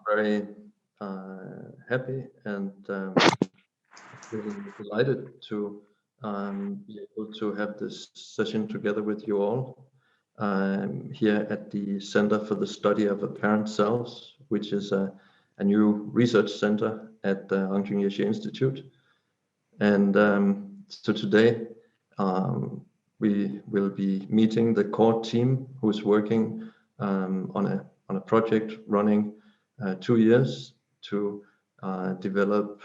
Very happy and really delighted to be able to have this session together with you all here at the Center for the Study of Apparent Selves, which is a new research center at the Untitled Institute. And so today we will be meeting the core team who's working on a project running 2 years to develop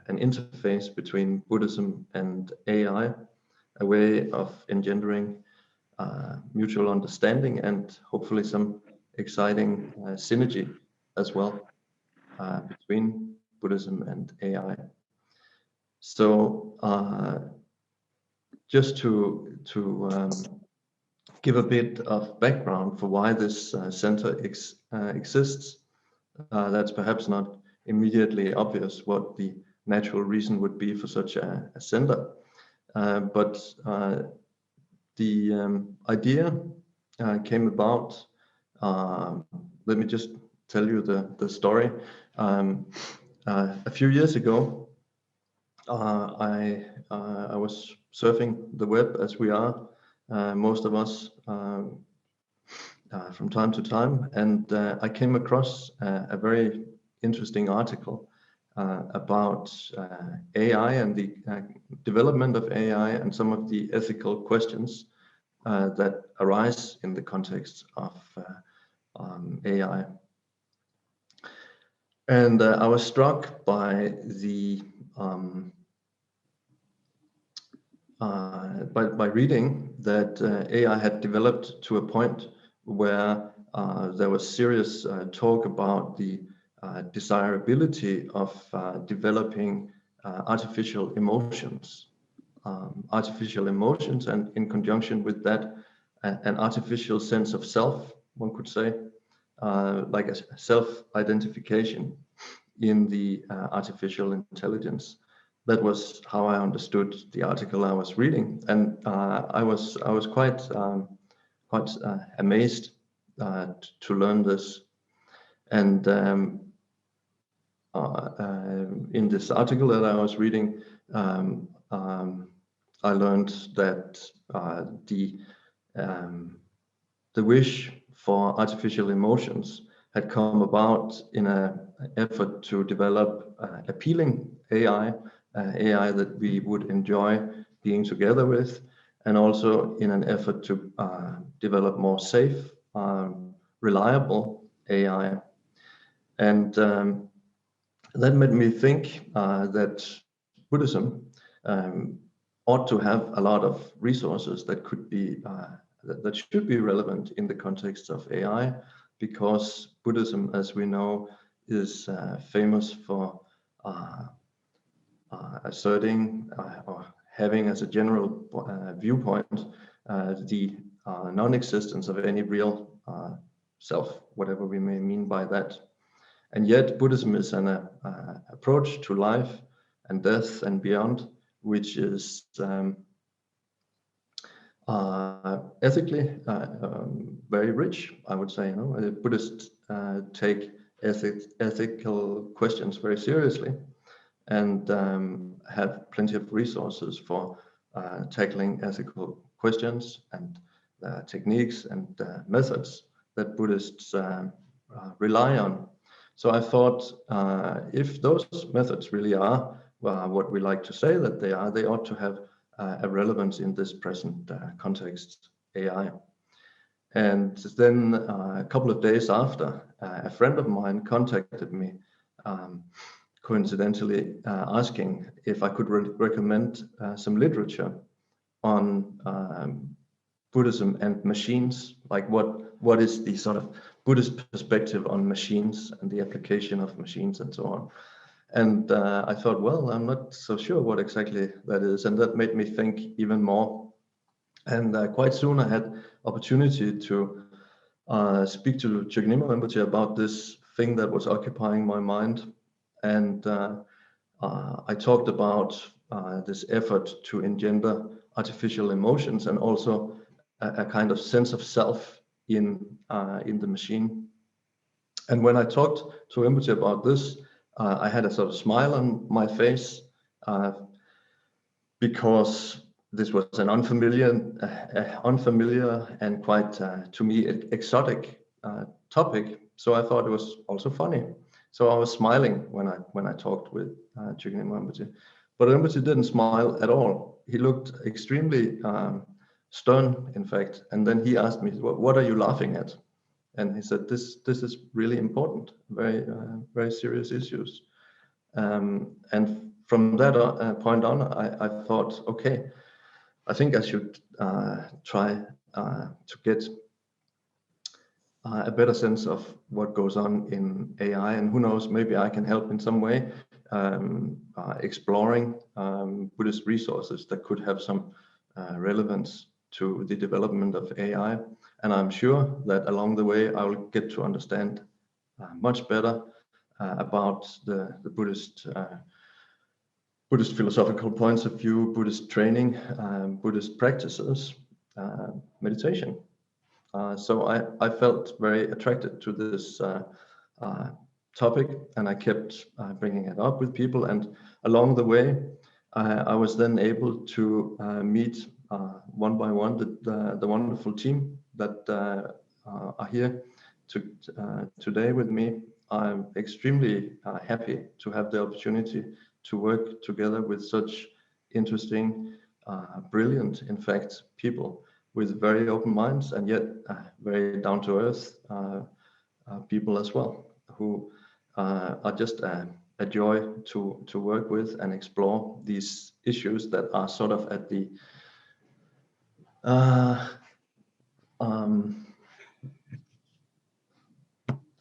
an interface between Buddhism and AI, a way of engendering mutual understanding and hopefully some exciting synergy as well between Buddhism and AI. So just to give a bit of background for why this center exists, that's perhaps not immediately obvious what the natural reason would be for such a center. But the idea came about, let me just tell you the story. A few years ago, I was surfing the web, as we are, most of us, from time to time, and I came across a very interesting article about AI and the development of AI and some of the ethical questions that arise in the context of AI. And I was struck by the by reading that AI had developed to a point where there was serious talk about the desirability of developing artificial emotions, and in conjunction with that, an artificial sense of self, one could say, like a self-identification in the artificial intelligence. That was how I understood the article I was reading, and I was quite amazed to learn this. And in this article that I was reading, I learned that the wish for artificial emotions had come about in an effort to develop appealing AI that we would enjoy being together with, and also in an effort to develop more safe, reliable AI. And that made me think that Buddhism ought to have a lot of resources that could be that should be relevant in the context of AI, because Buddhism, as we know, is famous for asserting or having as a general viewpoint the non-existence of any real self, whatever we may mean by that. And yet Buddhism is an approach to life and death and beyond, which is ethically very rich, I would say. Buddhists take ethical questions very seriously, and have plenty of resources for tackling ethical questions and techniques and methods that Buddhists rely on. So I thought, if those methods really are what we like to say that they are, they ought to have a relevance in this present context, AI. And then a couple of days after, a friend of mine contacted me, coincidentally asking if I could recommend some literature on Buddhism and machines, like what is the sort of Buddhist perspective on machines and the application of machines and so on. And I thought, well, I'm not so sure what exactly that is, and that made me think even more. And quite soon I had opportunity to speak to Chogyam Rinpoche about this thing that was occupying my mind. And I talked about this effort to engender artificial emotions and also a kind of sense of self in the machine. And when I talked to Empathy about this, I had a sort of smile on my face, because this was an unfamiliar and quite, to me, exotic topic. So I thought it was also funny. So I was smiling when I talked with Chicken Empathy, but Empathy didn't smile at all. He looked extremely stern, in fact. And then he asked me, "What are you laughing at?" And he said, "This is really important, very serious issues." And from that point on, I thought, okay, I think I should try to get a better sense of what goes on in AI, and who knows, maybe I can help in some way, exploring Buddhist resources that could have some relevance to the development of AI. And I'm sure that along the way, I will get to understand much better about the Buddhist philosophical points of view, Buddhist training, Buddhist practices, meditation. So I felt very attracted to this topic, and I kept bringing it up with people. And along the way, I was then able to meet one by one the wonderful team that are here today with me. I'm extremely happy to have the opportunity to work together with such interesting, brilliant, in fact, people with very open minds, and yet very down-to-earth people as well, who are just a joy to work with and explore these issues that are sort of at the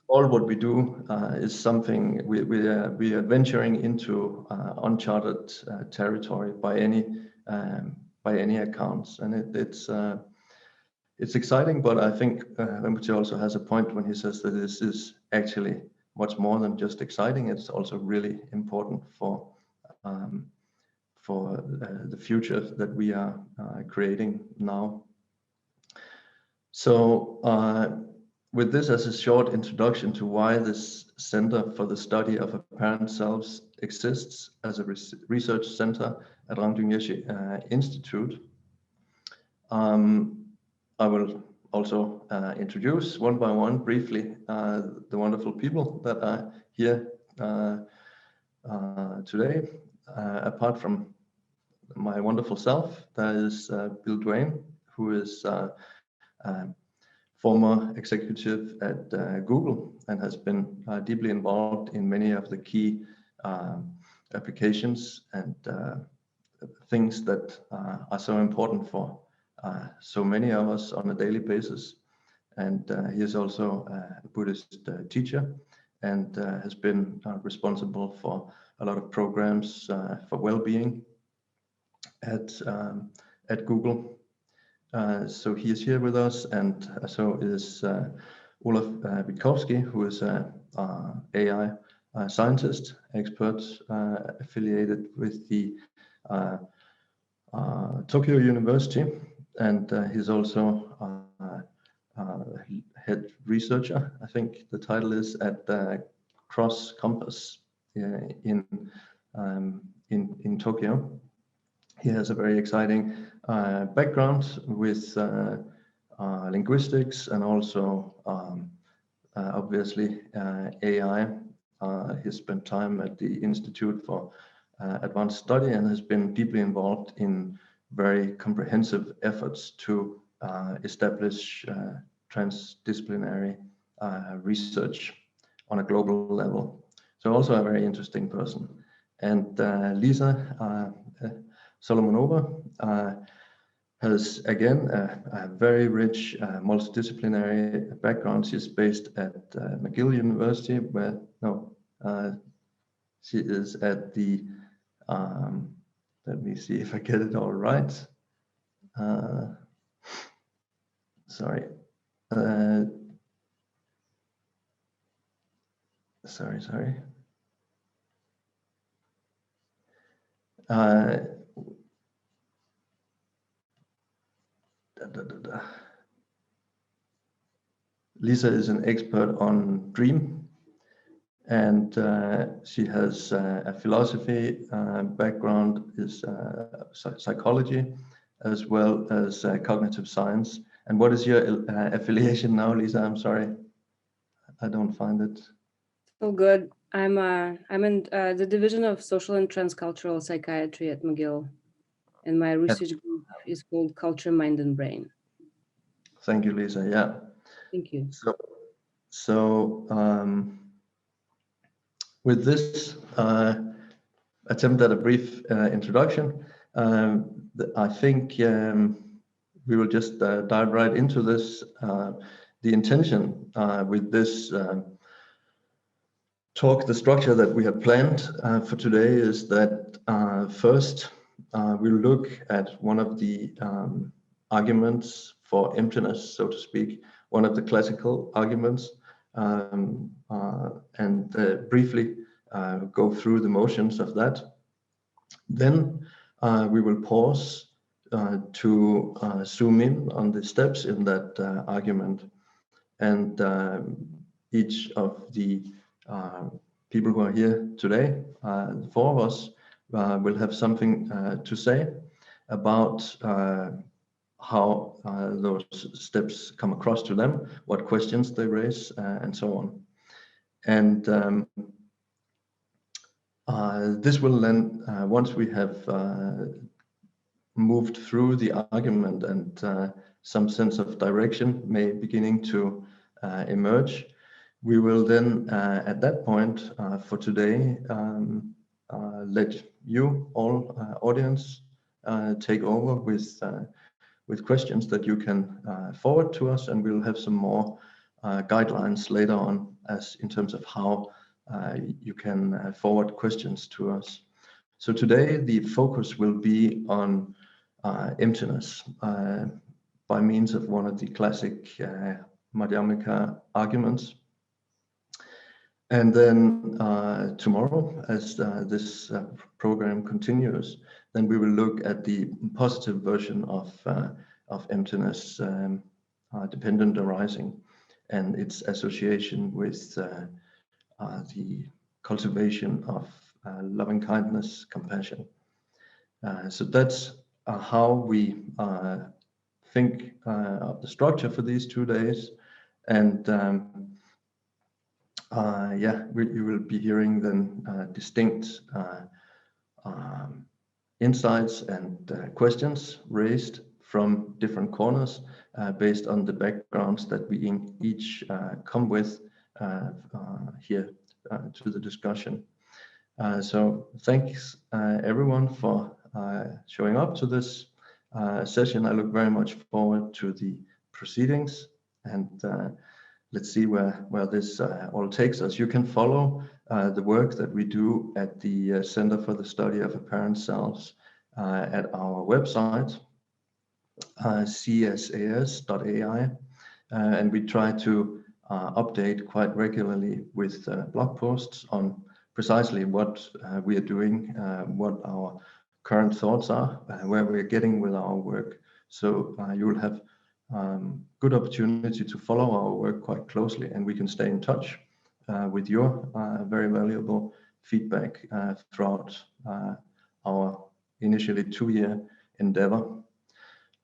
all what we do is something we are venturing into uncharted territory by any accounts, and it's exciting. But I think Rinpoche also has a point when he says that this is actually much more than just exciting. It's also really important for the future that we are creating now. So with this as a short introduction to why this Center for the Study of Apparent Selves exists as a research center at Ramdung Yeshe Institute, I will also introduce one by one briefly the wonderful people that are here today. Apart from my wonderful self, there is Bill Duane, who is former executive at Google and has been deeply involved in many of the key applications and things that are so important for so many of us on a daily basis. And he is also a Buddhist teacher, and has been responsible for a lot of programs for well-being at Google. So he is here with us, and so is Olaf Witkowski, who is an AI scientist, expert, affiliated with the Tokyo University, and he's also head researcher, I think the title is, at Cross Compass in Tokyo. He has a very exciting background with linguistics and also obviously AI. He spent time at the Institute for Advanced Study and has been deeply involved in very comprehensive efforts to establish transdisciplinary research on a global level. So also a very interesting person. And Lisa Solomonova has, again, a very rich multidisciplinary background. She's based at McGill University, where, she is at the, let me see if I get it all right. Sorry. Sorry. Lisa is an expert on dream, and she has a philosophy background, is psychology, as well as cognitive science. And what is your affiliation now, Lisa? I'm sorry, I don't find it. Oh, good. I'm in the Division of Social and Transcultural Psychiatry at McGill, and my research group is called Culture, Mind, and Brain. Thank you, Lisa. Yeah. Thank you. So with this attempt at a brief introduction, I think we will just dive right into this. The intention with this talk, the structure that we have planned for today is that first we'll look at one of the arguments for emptiness, so to speak, one of the classical arguments, and briefly go through the motions of that. Then we will pause to zoom in on the steps in that argument, and each of the people who are here today, the four of us, will have something to say about how those steps come across to them, what questions they raise, and so on. And this will then, once we have moved through the argument and some sense of direction may beginning to emerge, we will then, at that point, for today, let you all, audience, take over with questions that you can forward to us, and we'll have some more guidelines later on as in terms of how you can forward questions to us. So today the focus will be on emptiness by means of one of the classic Madhyamika arguments. And then tomorrow, as this program continues, then we will look at the positive version of emptiness, dependent arising, and its association with the cultivation of loving kindness, compassion. So that's how we think of the structure for these 2 days. And yeah, you will be hearing then distinct insights and questions raised from different corners based on the backgrounds that we each come with here to the discussion. So thanks everyone for showing up to this session. I look very much forward to the proceedings, and let's see where this all takes us. You can follow the work that we do at the Center for the Study of Apparent Selves at our website, csas.ai, and we try to update quite regularly with blog posts on precisely what we are doing, what our current thoughts are, where we're getting with our work. So you will have good opportunity to follow our work quite closely, and we can stay in touch with your very valuable feedback throughout our initially 2-year endeavor.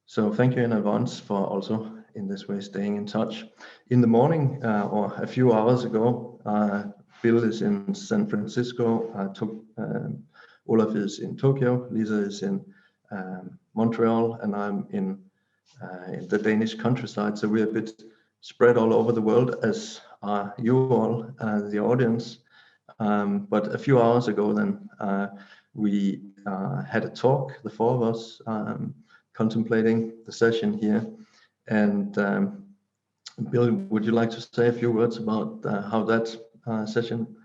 So thank you in advance for also in this way staying in touch. In the morning or a few hours ago, Bill is in San Francisco, Olaf is in Tokyo, Lisa is in Montreal, and I'm in the Danish countryside. So we're a bit spread all over the world, as are you all, the audience. But a few hours ago then, we had a talk, the four of us, contemplating the session here. And Bill, would you like to say a few words about how that session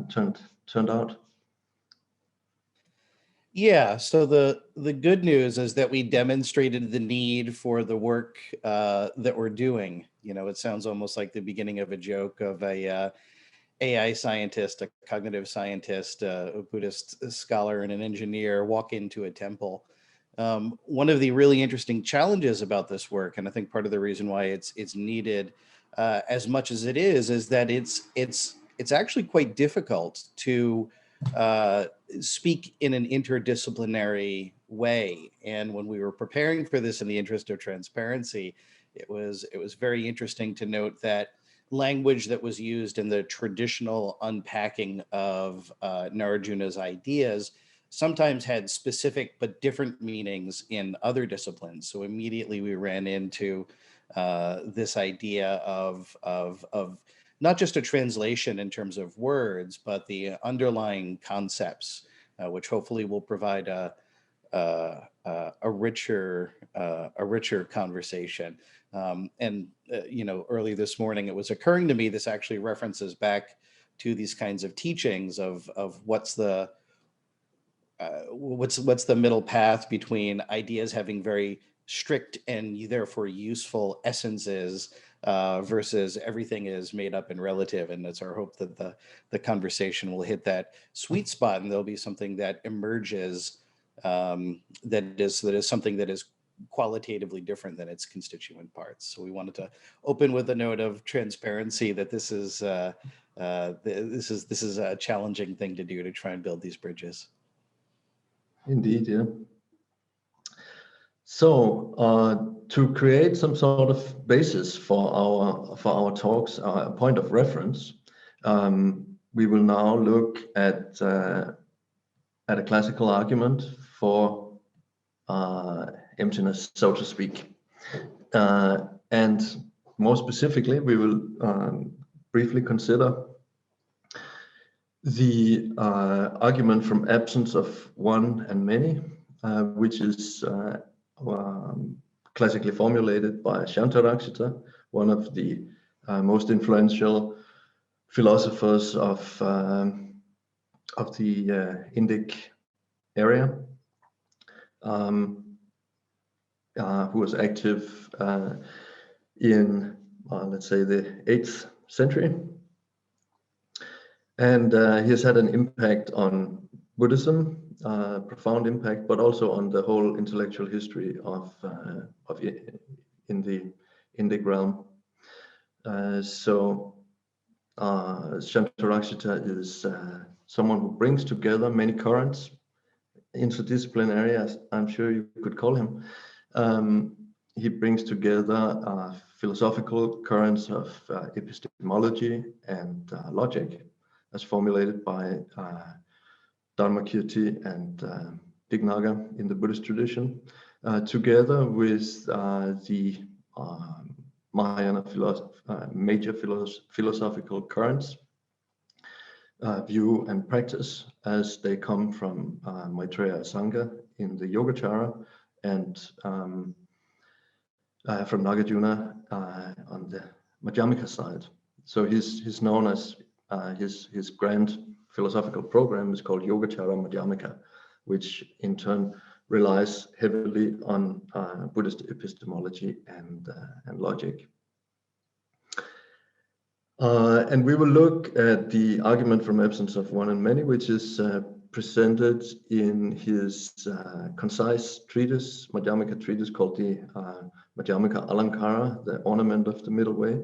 turned out? Yeah, so the good news is that we demonstrated the need for the work that we're doing. You know, it sounds almost like the beginning of a joke of a AI scientist, a cognitive scientist, a Buddhist scholar, and an engineer walk into a temple. One of the really interesting challenges about this work, and I think part of the reason why it's needed, as much as it is that it's actually quite difficult to speak in an interdisciplinary way. And when we were preparing for this in the interest of transparency, it was very interesting to note that language that was used in the traditional unpacking of Nagarjuna's ideas sometimes had specific but different meanings in other disciplines. So immediately we ran into this idea of not just a translation in terms of words, but the underlying concepts, which hopefully will provide a richer conversation. Early this morning, it was occurring to me, this actually references back to these kinds of teachings of what's the middle path between ideas having very strict and therefore useful essences versus everything is made up and relative. And it's our hope that the conversation will hit that sweet spot, and there'll be something that emerges that is something that is qualitatively different than its constituent parts. So we wanted to open with a note of transparency that this is a challenging thing to do, to try and build these bridges. Indeed, yeah. So to create some sort of basis for our talks, a point of reference, we will now look at a classical argument for emptiness, so to speak, and more specifically, we will briefly consider the argument from absence of one and many, which is classically formulated by Shantarakshita, one of the most influential philosophers of the Indic area, who was active in, let's say, the 8th century. And he has had an impact on Buddhism, profound impact, but also on the whole intellectual history of in the Indic realm. So Shantarakshita is someone who brings together many currents, interdisciplinary, as I'm sure you could call him. He brings together philosophical currents of epistemology and logic, as formulated by Dharmakirti and Dignaga in the Buddhist tradition, together with the Mahayana major philosophical currents, view and practice, as they come from Maitreya Sangha in the Yogacara, and from Nagarjuna on the Madhyamika side. So he's known as his grand philosophical program is called Yogacara Madhyamika, which in turn relies heavily on Buddhist epistemology and logic. And we will look at the argument from absence of one and many, which is presented in his concise treatise, Madhyamika treatise, called the Madhyamika Alankara, the ornament of the middle way.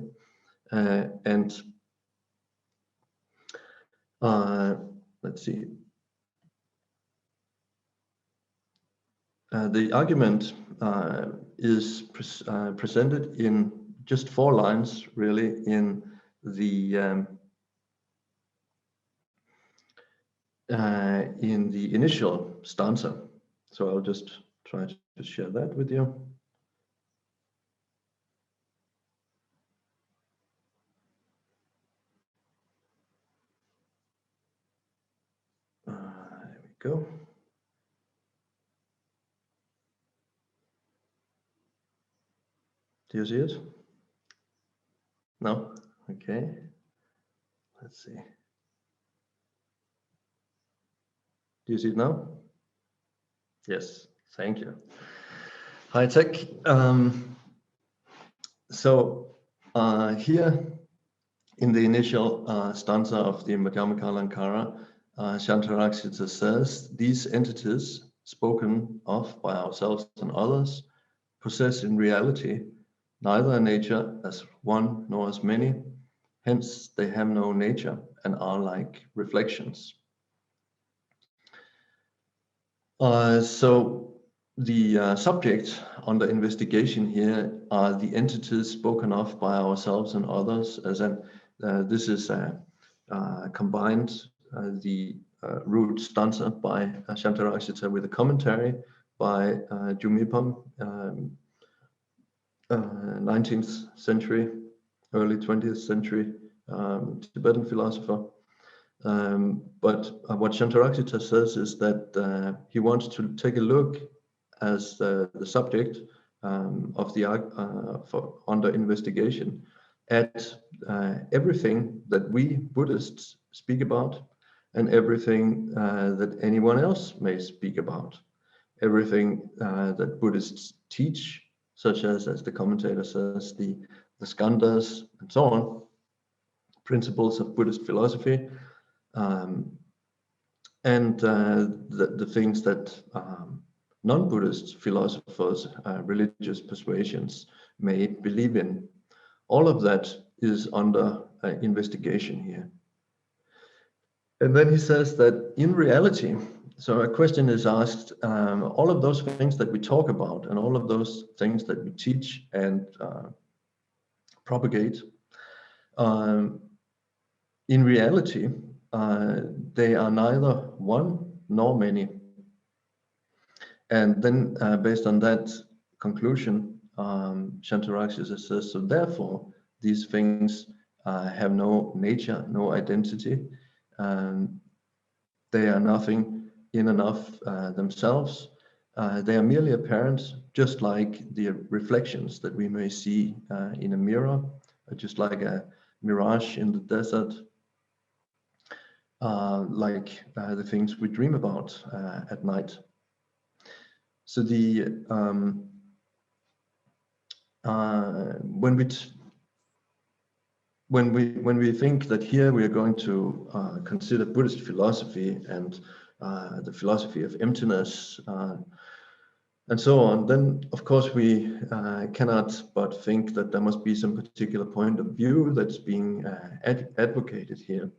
Let's see. The argument is presented in just 4 lines, really, in the initial stanza. So I'll just try to share that with you. There we go. Do you see it? No? Okay. Let's see. Do you see it now? Yes, thank you. High tech. So here in the initial stanza of the Madhyamika Alankara, Shantarakshita says, these entities spoken of by ourselves and others possess in reality neither nature as one nor as many. Hence, they have no nature and are like reflections. So the subject under investigation here are the entities spoken of by ourselves and others, as in this is combined the root stanza by Shantarakshita with a commentary by Jumipam, 19th century, early 20th century Tibetan philosopher. But what Shantarakshita says is that he wants to take a look as the subject of the under investigation at everything that we Buddhists speak about and everything that anyone else may speak about, everything that Buddhists teach, such as the commentator says, the skandhas and so on, principles of Buddhist philosophy, and the things that non-Buddhist philosophers, religious persuasions may believe in. All of that is under investigation here. And then he says that in reality, so a question is asked, all of those things that we talk about and all of those things that we teach and propagate, in reality, they are neither one nor many. And then based on that conclusion, Shantarakshita says, so therefore, these things have no nature, no identity. They are nothing in and of themselves. They are merely apparent, just like the reflections that we may see in a mirror, just like a mirage in the desert, like the things we dream about at night. So the when we think that here we are going to consider Buddhist philosophy and the philosophy of emptiness and so on, then of course we cannot but think that there must be some particular point of view that's being advocated here,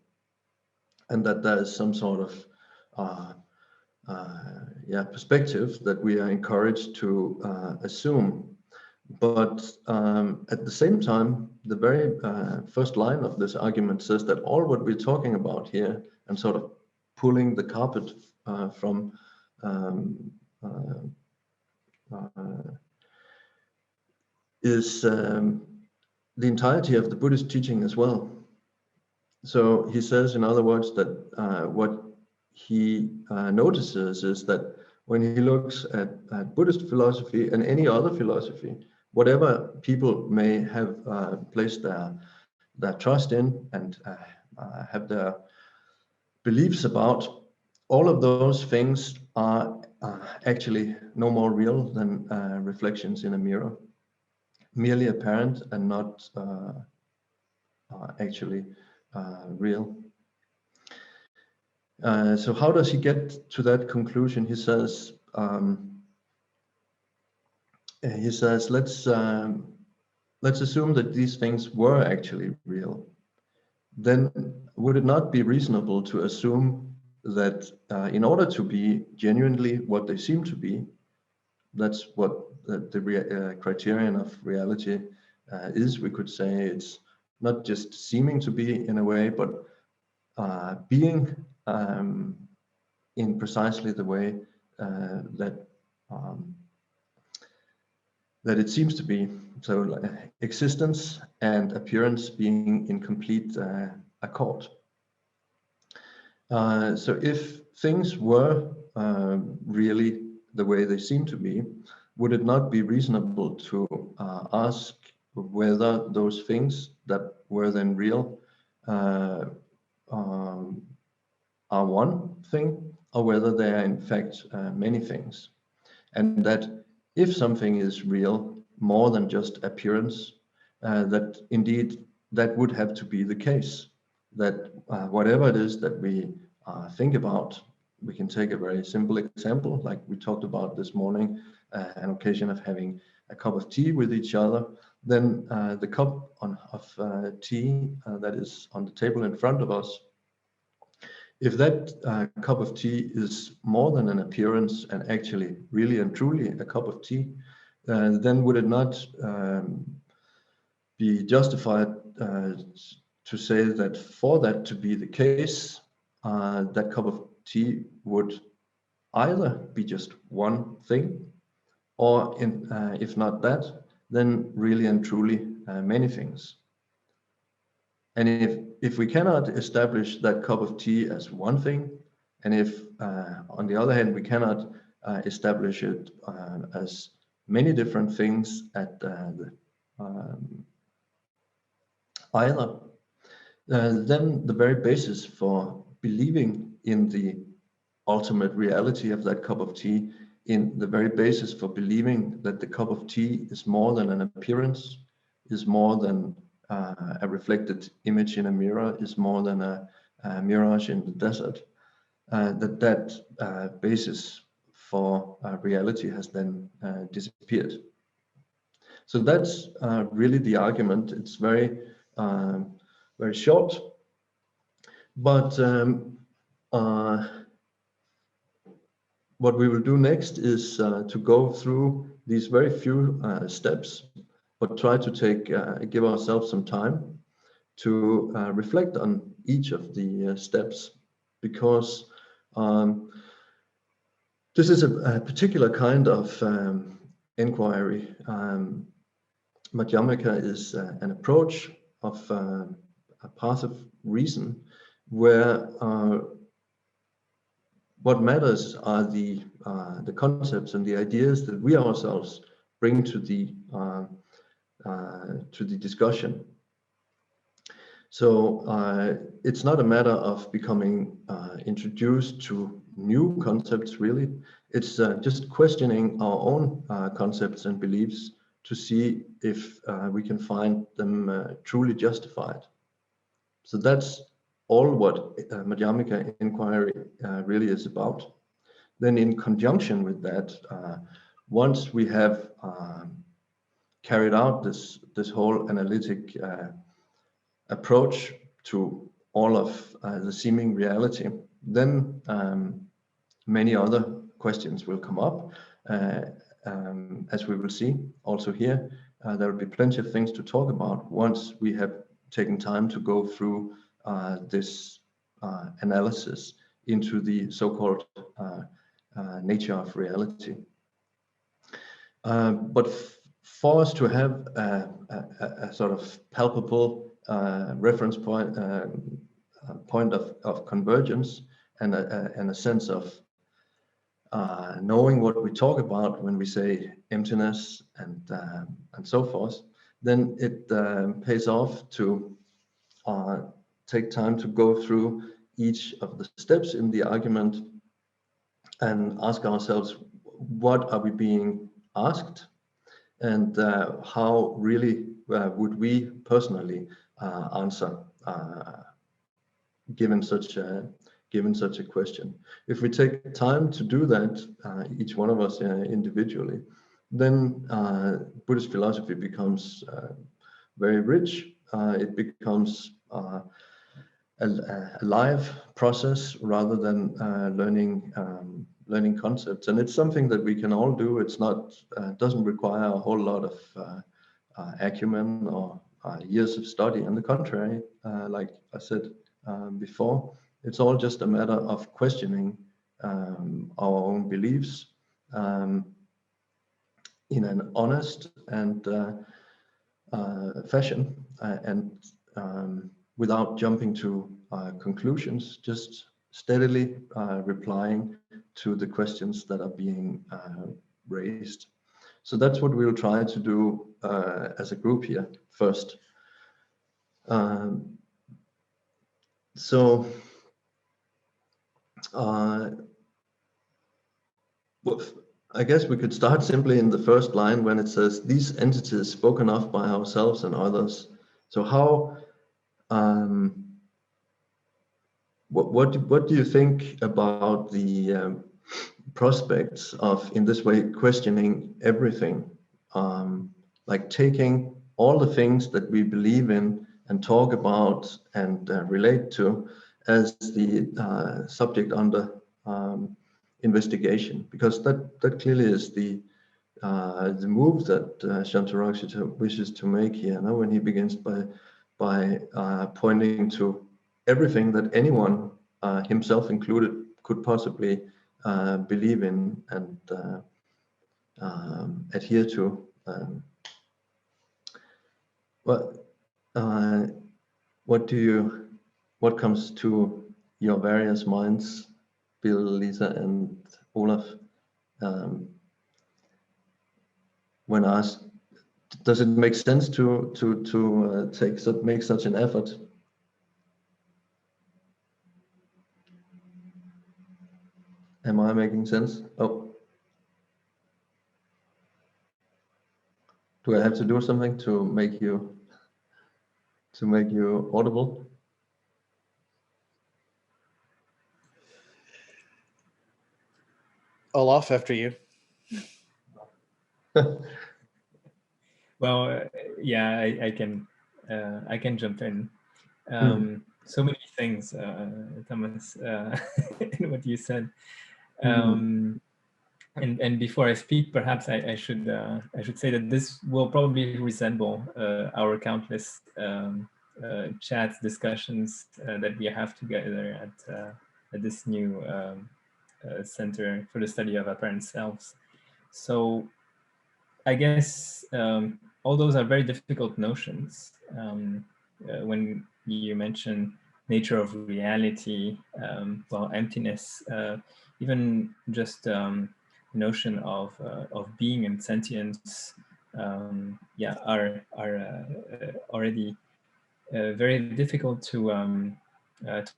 and that there is some sort of perspective that we are encouraged to assume. But at the same time, the very first line of this argument says that all what we're talking about here and sort of pulling the carpet from is the entirety of the Buddhist teaching as well. So he says, in other words, that what he notices is that when he looks at Buddhist philosophy and any other philosophy, whatever people may have placed their trust in and have their beliefs about, all of those things are actually no more real than reflections in a mirror, merely apparent and not actually real. So how does he get to that conclusion? He says, let's assume that these things were actually real. Then would it not be reasonable to assume that in order to be genuinely what they seem to be, that's what the criterion of reality is, we could say. It's not just seeming to be in a way, but being in precisely the way that it seems to be. So existence and appearance being in complete accord. So if things were really the way they seem to be, would it not be reasonable to ask whether those things that were then real are one thing, or whether they are in fact many things? And that if something is real more than just appearance, that indeed that would have to be the case, that whatever it is that we think about, we can take a very simple example, like we talked about this morning, an occasion of having a cup of tea with each other, then the cup of tea that is on the table in front of us, if that cup of tea is more than an appearance and actually really and truly a cup of tea, then would it not be justified to say that for that to be the case, that cup of tea would either be just one thing, or if not that, then really and truly many things. And if we cannot establish that cup of tea as one thing, and if on the other hand we cannot establish it as many different things at either, then the very basis for believing in the ultimate reality of that cup of tea, in the very basis for believing that the cup of tea is more than an appearance, is more than a reflected image in a mirror, is more than a mirage in the desert, that basis for reality has then disappeared. So that's really the argument. It's very short, but what we will do next is to go through these very few steps, but try to give ourselves some time to reflect on each of the steps, because this is a particular kind of inquiry. Madhyamaka is an approach of a path of reason where what matters are the concepts and the ideas that we ourselves bring to the discussion. So it's not a matter of becoming introduced to new concepts, really. It's just questioning our own concepts and beliefs to see if we can find them truly justified. So that's all what Madhyamaka inquiry really is about. Then in conjunction with that, once we have carried out this whole analytic approach to all of the seeming reality, then many other questions will come up. As we will see also here, there will be plenty of things to talk about once we have taken time to go through this analysis into the so-called nature of reality. But for us to have a sort of palpable reference point of convergence and a sense of knowing what we talk about when we say emptiness and so forth, then it pays off to take time to go through each of the steps in the argument and ask ourselves, what are we being asked, and how really would we personally answer given such a question. If we take time to do that, each one of us individually, then Buddhist philosophy becomes very rich. It becomes a live process rather than learning concepts, and it's something that we can all do. It's not doesn't require a whole lot of acumen or years of study. On the contrary, like I said before, it's all just a matter of questioning our own beliefs in an honest and fashion, and without jumping to conclusions, just steadily replying to the questions that are being raised. So that's what we'll try to do as a group here first. Well, I guess we could start simply in the first line when it says, these entities spoken of by ourselves and others. So how, what do you think about the prospects of, in this way, questioning everything, like taking all the things that we believe in and talk about and relate to as the subject under investigation, because that clearly is the move that Shantarokshita wishes to make here. Now, when he begins by pointing to everything that anyone, himself included, could possibly believe in and adhere to. What comes to your various minds, Bill, Lisa, and Olaf, when asked, does it make sense to make such an effort? Am I making sense? Oh, do I have to do something to make you audible? Olaf, after you. Well, yeah, I can jump in. So many things, Thomas, in what you said. And before I speak, perhaps I should say that this will probably resemble our countless chats, discussions that we have together at this new Center for the Study of Apparent Selves. So I guess all those are very difficult notions. When you mention nature of reality, well, emptiness, even just notion of being and sentience, yeah, are already very difficult to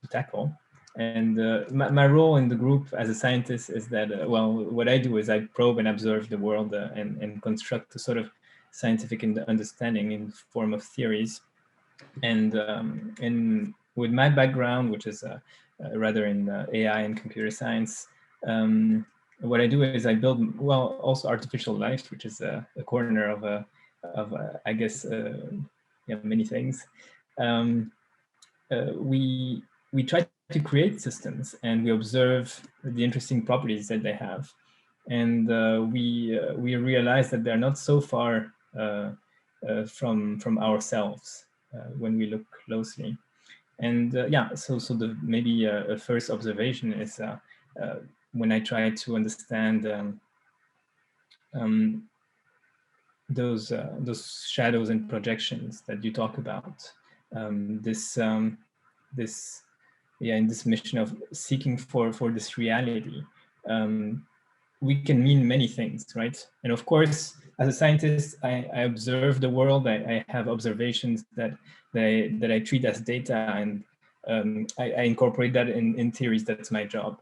tackle. And my role in the group as a scientist is that, well, what I do is I probe and observe the world and construct a sort of scientific understanding in form of theories. And with my background, which is rather in AI and computer science, what I do is I build, well, also artificial life, which is a corner of I guess, yeah, many things. We try to create systems and we observe the interesting properties that they have, and we realize that they're not so far from ourselves when we look closely. And yeah, so maybe a first observation is when I try to understand those shadows and projections that you talk about. In this mission of seeking for this reality, we can mean many things, right? And of course, as a scientist, I observe the world. I have observations that I treat as data, and I incorporate that in theories. That's my job.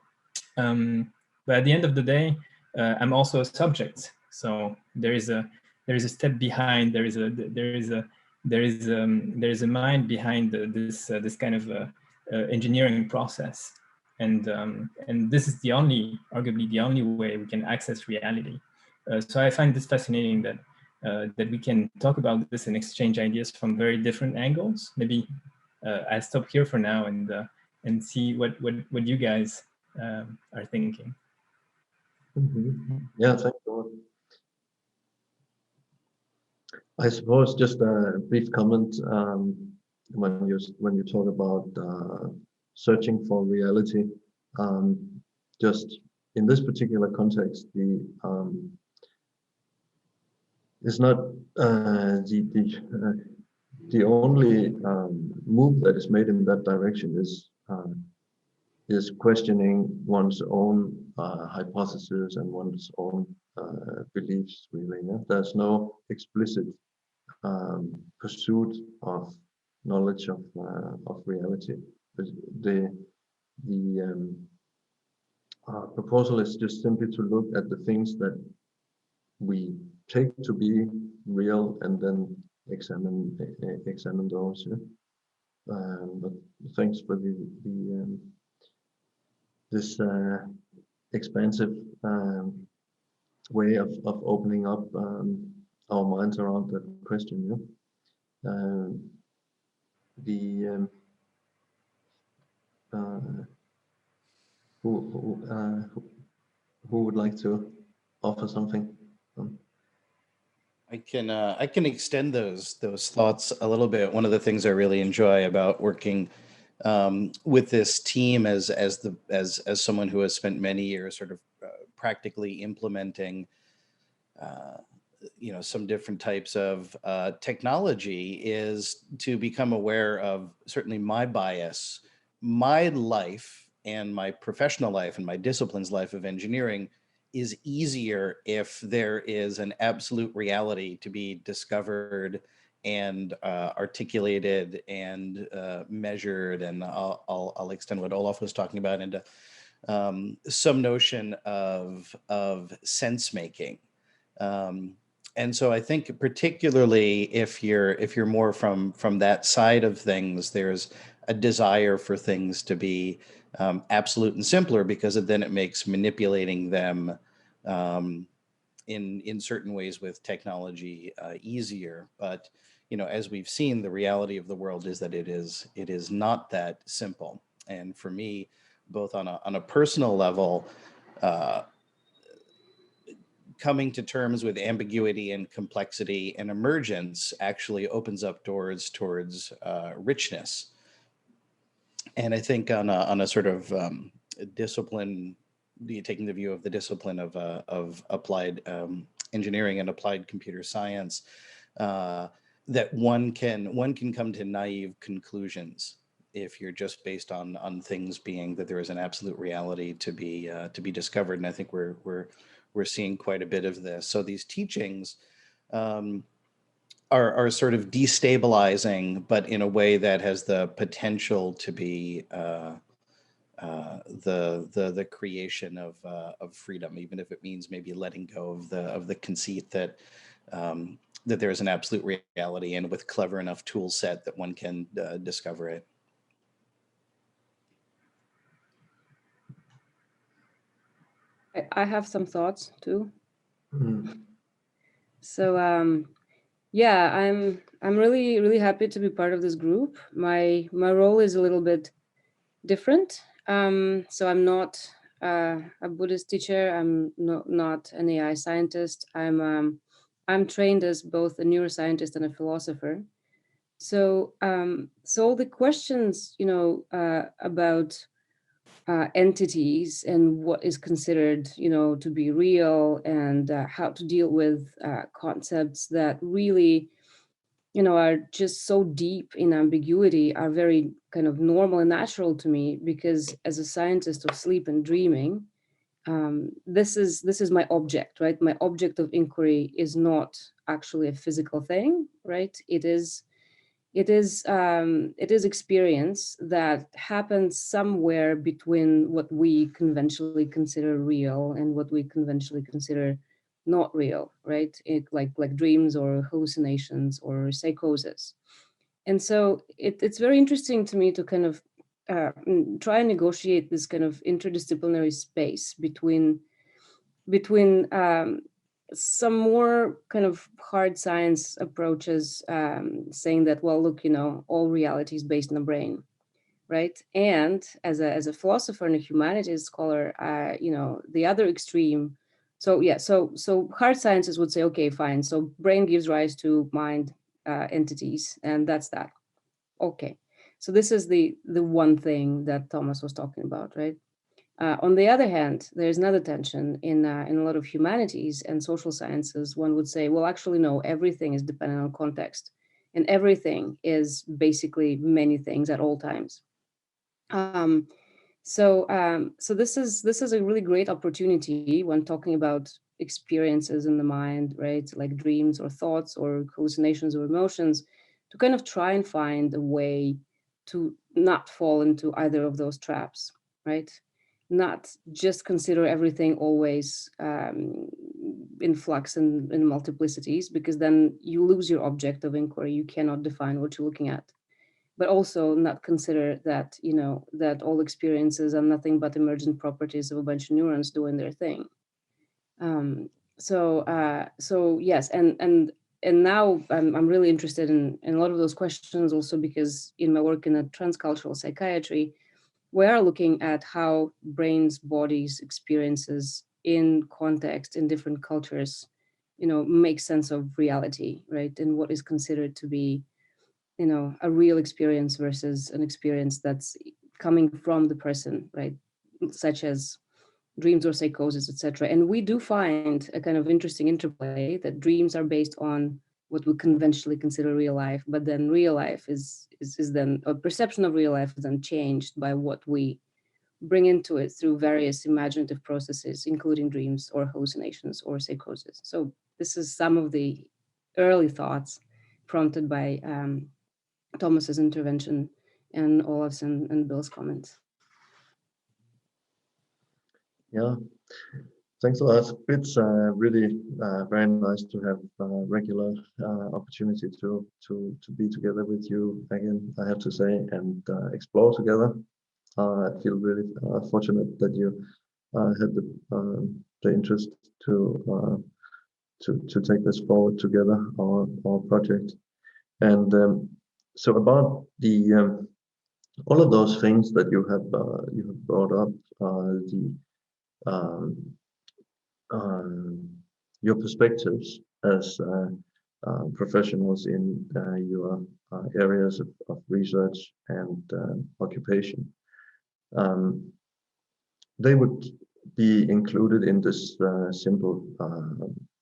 But at the end of the day, I'm also a subject. So there is a step behind. There is a mind behind this kind of engineering process, and this is arguably the only way we can access reality. So I find this fascinating that we can talk about this and exchange ideas from very different angles. Maybe I'll stop here for now and see what you guys are thinking. Yeah, thank you. I suppose just a brief comment when you talk about searching for reality. Just in this particular context, it's not the only move that is made in that direction is questioning one's own hypothesis and one's own beliefs. Really, yeah? There's no explicit pursuit of knowledge of reality. The proposal is just simply to look at the things that we take to be real and then examine those. Yeah? But thanks for this expansive way of opening up our minds around that question. Yeah? the who would like to offer something? I can extend those thoughts a little bit. One of the things I really enjoy about working with this team as someone who has spent many years sort of practically implementing some different types of technology is to become aware of certainly my bias. My life and my professional life and my discipline's life of engineering is easier if there is an absolute reality to be discovered and articulated and measured. And I'll extend what Olaf was talking about into some notion of sense making. And so I think particularly if you're more from that side of things, there's a desire for things to be absolute and simpler, because then it makes manipulating them in certain ways with technology easier. But as we've seen, the reality of the world is that it is not that simple. And for me, both on a personal level, coming to terms with ambiguity and complexity and emergence actually opens up doors towards richness. And I think on a sort of discipline, taking the view of the discipline of applied engineering and applied computer science, that one can come to naive conclusions if you're just based on things being that there is an absolute reality to be discovered. And I think we're seeing quite a bit of this. So these teachings are sort of destabilizing, but in a way that has the potential to be the creation of freedom, even if it means maybe letting go of the conceit that that there is an absolute reality, and with clever enough tool set that one can discover it. I have some thoughts too. Mm. So yeah, I'm really happy to be part of this group. My role is a little bit different. So I'm not a Buddhist teacher. I'm not an AI scientist. I'm trained as both a neuroscientist and a philosopher. So so all the questions, about entities and what is considered, to be real, and how to deal with concepts that really, are just so deep in ambiguity, are very kind of normal and natural to me, because as a scientist of sleep and dreaming, this is my object, right? My object of inquiry is not actually a physical thing, right? It is experience that happens somewhere between what we conventionally consider real and what we conventionally consider not real, right? It like dreams or hallucinations or psychosis. And so it's very interesting to me to kind of try and negotiate this kind of interdisciplinary space between some more kind of hard science approaches, saying that, well, look, all reality is based on the brain, right? And as a philosopher and a humanities scholar, the other extreme. So yeah, so hard sciences would say, okay, fine. So brain gives rise to mind entities, and that's that. Okay, so this is the one thing that Thomas was talking about, right? On the other hand, there's another tension in a lot of humanities and social sciences. One would say, well, actually, no, everything is dependent on context, and everything is basically many things at all times. So this is a really great opportunity when talking about experiences in the mind, right? Like dreams or thoughts or hallucinations or emotions, to kind of try and find a way to not fall into either of those traps, right? Not just consider everything always in flux and in multiplicities, because then you lose your object of inquiry. You cannot define what you're looking at. But also not consider that, that all experiences are nothing but emergent properties of a bunch of neurons doing their thing. So yes, and now I'm really interested in a lot of those questions also because in my work in a transcultural psychiatry, we are looking at how brains, bodies, experiences in context, in different cultures, make sense of reality, right? And what is considered to be, a real experience versus an experience that's coming from the person, right? Such as dreams or psychosis, etc. And we do find a kind of interesting interplay that dreams are based on what we conventionally consider real life, but then real life is then a perception of real life is then changed by what we bring into it through various imaginative processes, including dreams or hallucinations or psychosis. So this is some of the early thoughts prompted by Thomas's intervention and Olaf's and Bill's comments. Yeah, thanks a lot. It's really very nice to have regular opportunity to be together with you again, I have to say, and explore together. I feel really fortunate that you had the interest to take this forward together, our project. And so about the all of those things that you have brought up, your perspectives as professionals in your areas of research and occupation. They would be included in this simple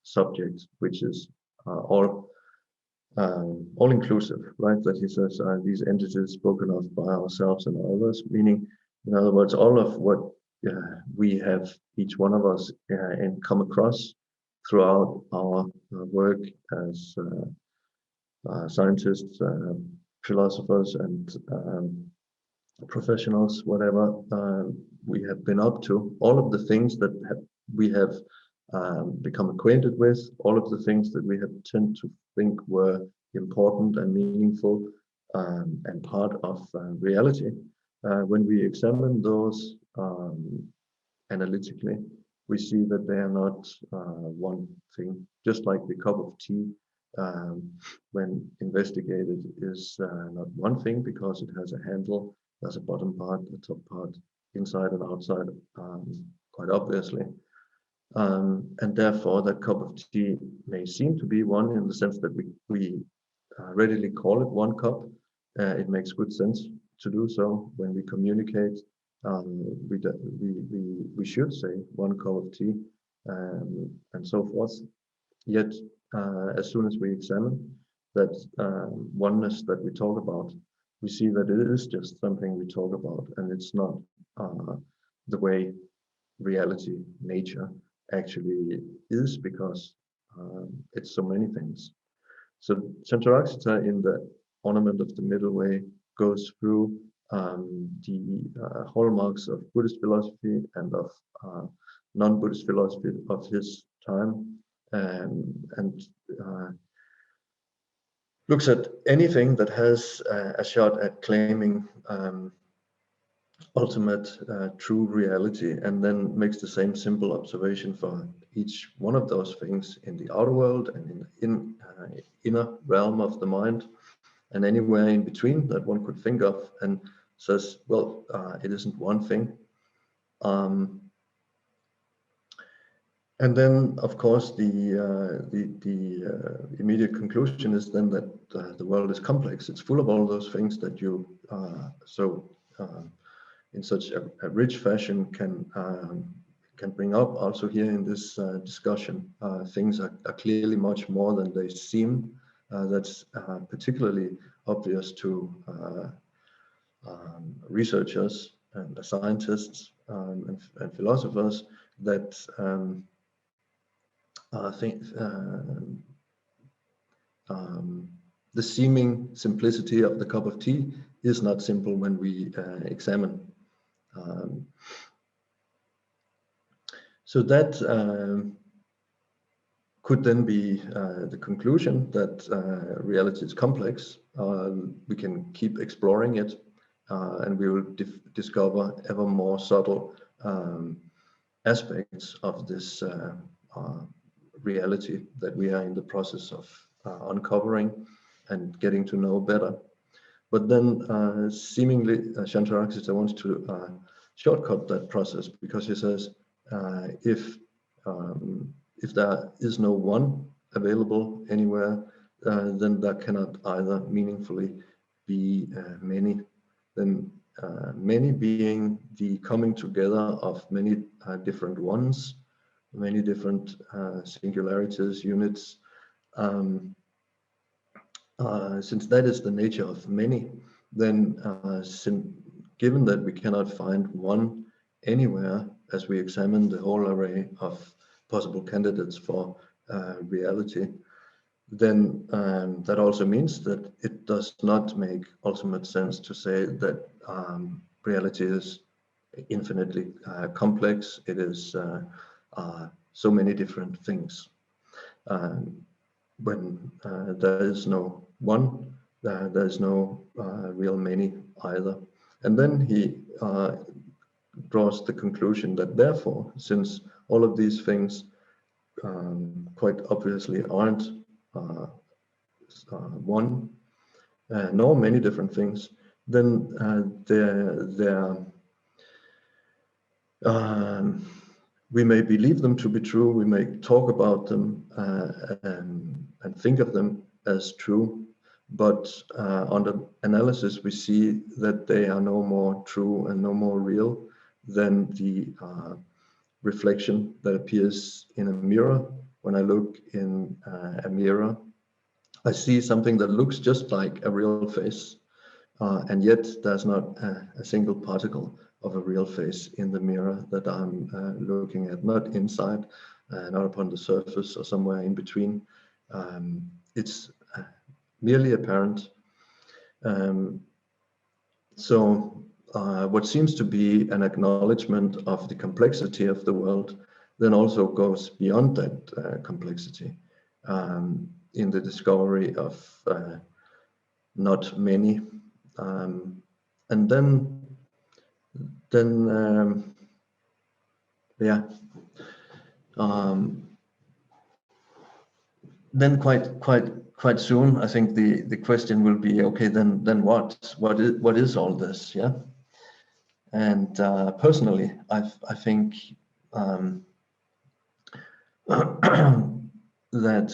subject, which is all inclusive, right? That he says these entities spoken of by ourselves and others, meaning, in other words, all of what we have, each one of us, and come across throughout our work as scientists, philosophers, and professionals, whatever we have been up to, all of the things that we have become acquainted with, all of the things that we have tend to think were important and meaningful and part of reality. When we examine those analytically, we see that they are not one thing. Just like the cup of tea, when investigated, is not one thing because it has a handle, there's a bottom part, a top part, inside and outside, quite obviously. And therefore, that cup of tea may seem to be one in the sense that we readily call it one cup. It makes good sense to do so when we communicate. We should say one cup of tea, and so forth. Yet, as soon as we examine that oneness that we talk about, we see that it is just something we talk about, and it's not the way reality, nature, actually is, because it's so many things. So Shantarakshita, in the Ornament of the Middle Way, goes through the hallmarks of Buddhist philosophy and of non-Buddhist philosophy of his time, and looks at anything that has a shot at claiming ultimate true reality, and then makes the same simple observation for each one of those things in the outer world and in inner realm of the mind, and anywhere in between that one could think of, and says, well, it isn't one thing. And then, of course, the immediate conclusion is then that the world is complex. It's full of all those things that you in such a rich fashion can bring up also here in this discussion. Things are clearly much more than they seem. That's particularly obvious to researchers and scientists and philosophers, that the seeming simplicity of the cup of tea is not simple when we examine. So that could then be the conclusion that reality is complex. We can keep exploring it, and we will discover ever more subtle aspects of this reality that we are in the process of uncovering and getting to know better. But then seemingly Shantarakshita wants to shortcut that process, because he says if there is no one available anywhere, then there cannot either meaningfully be many. Then many being the coming together of many different ones, many different singularities, units. Since that is the nature of many, then given that we cannot find one anywhere as we examine the whole array of possible candidates for reality, then that also means that it does not make ultimate sense to say that reality is infinitely complex. It is so many different things. When there is no one, there is no real many either. And then he draws the conclusion that therefore, since all of these things quite obviously aren't one, nor many different things, then we may believe them to be true, we may talk about them and think of them as true, but under analysis we see that they are no more true and no more real than the reflection that appears in a mirror. When I look in a mirror, I see something that looks just like a real face, and yet there's not a single particle of a real face in the mirror that I'm looking at, not inside, not upon the surface or somewhere in between. It's merely apparent. So what seems to be an acknowledgement of the complexity of the world then also goes beyond that complexity in the discovery of not many. And then quite soon, I think the question will be, okay, then what is all this? Yeah. And personally, I think that that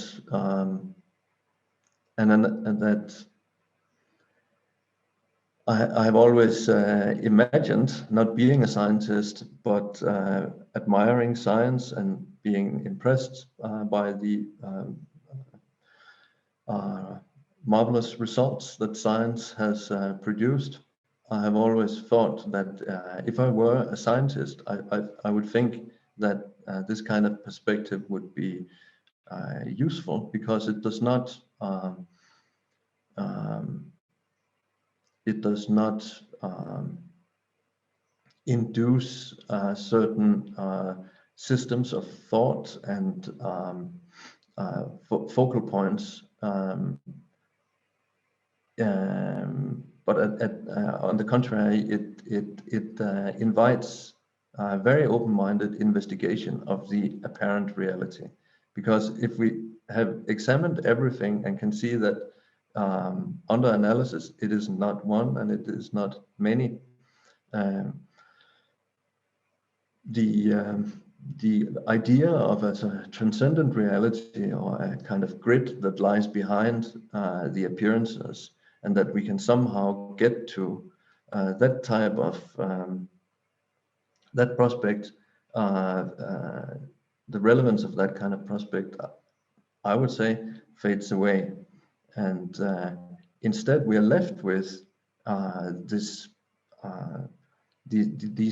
I've always imagined, not being a scientist, but admiring science and being impressed by the marvelous results that science has produced. I have always thought that if I were a scientist, I would think that this kind of perspective would be useful, because it does not induce certain systems of thought and focal points, but on the contrary, it invites very open-minded investigation of the apparent reality. Because if we have examined everything and can see that under analysis it is not one and it is not many, the idea of as a transcendent reality, or a kind of grid that lies behind the appearances, and that we can somehow get to that type of that prospect, the relevance of that kind of prospect, I would say, fades away. And instead we are left with these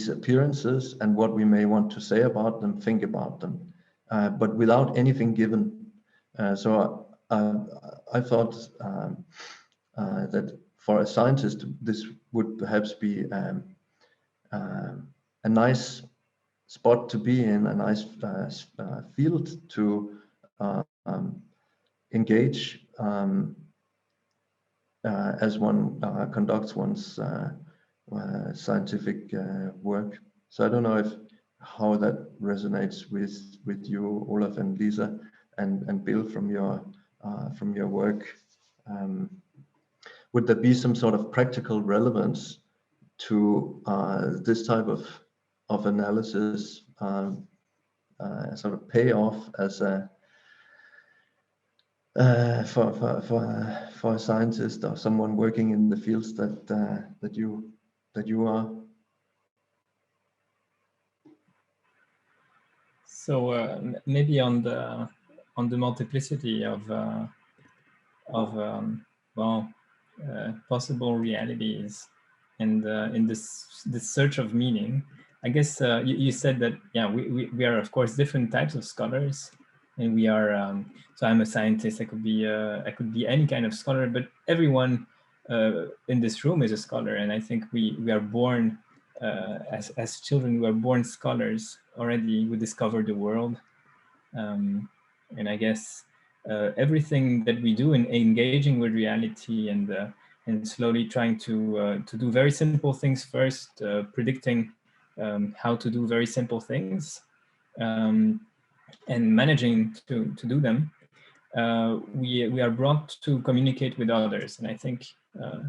appearances and what we may want to say about them, think about them, but without anything given. So I thought that for a scientist, this would perhaps be a nice spot to be in, a nice field to engage as one conducts one's scientific work. So I don't know how that resonates with you, Olaf and Lisa, and Bill, from your from your work. Would there be some sort of practical relevance to this type of analysis, sort of pay off as a for a scientist or someone working in the fields that you are? So maybe on the multiplicity of possible realities, and in this search of meaning, I guess you said that, yeah, we are of course different types of scholars, and we are. So I'm a scientist. I could be any kind of scholar, but everyone in this room is a scholar, and I think we are born as children. We are born scholars already. We discover the world, and I guess everything that we do in engaging with reality and slowly trying to do very simple things first, predicting how to do very simple things, and managing to do them, we are brought to communicate with others, and I think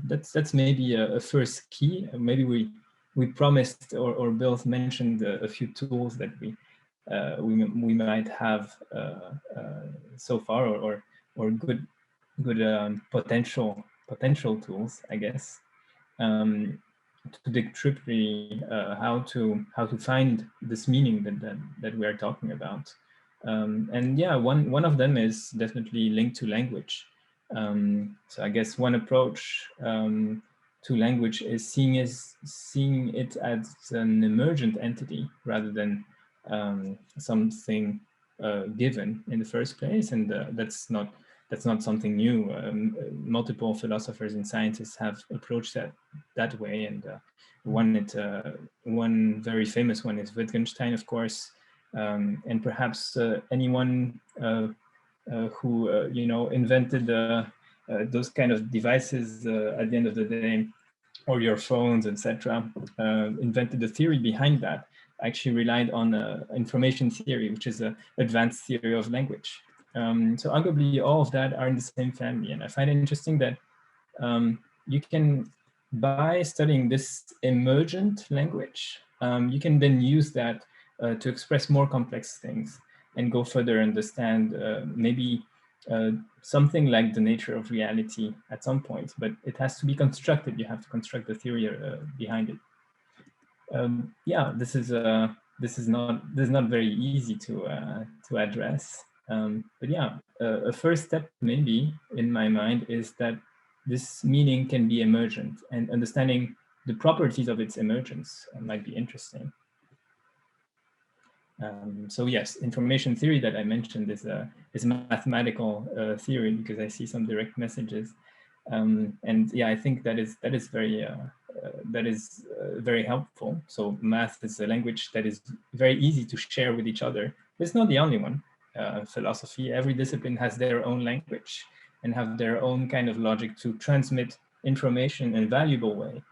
that's maybe a first key. Maybe we promised or Bill mentioned a few tools that we might have so far, or good potential tools, I guess, to dig triply how to find this meaning that we are talking about. And yeah, one of them is definitely linked to language. So I guess one approach to language is seeing it as an emergent entity rather than something given in the first place, and that's not something new. Multiple philosophers and scientists have approached that way, and one very famous one is Wittgenstein, of course, and perhaps anyone who invented those kind of devices at the end of the day, or your phones, etc., invented the theory behind that, actually relied on information theory, which is an advanced theory of language. So arguably all of that are in the same family. And I find it interesting that you can, by studying this emergent language, you can then use that to express more complex things and go further, understand maybe something like the nature of reality at some point, but it has to be constructed. You have to construct the theory behind it. Yeah, this is not very easy to address. But yeah, a first step maybe in my mind is that this meaning can be emergent, and understanding the properties of its emergence might be interesting. So yes, information theory that I mentioned is a mathematical theory, because I see some direct messages, and yeah, I think that is very helpful. So math is a language that is very easy to share with each other. It's not the only one. Philosophy, every discipline has their own language and have their own kind of logic to transmit information in a valuable way.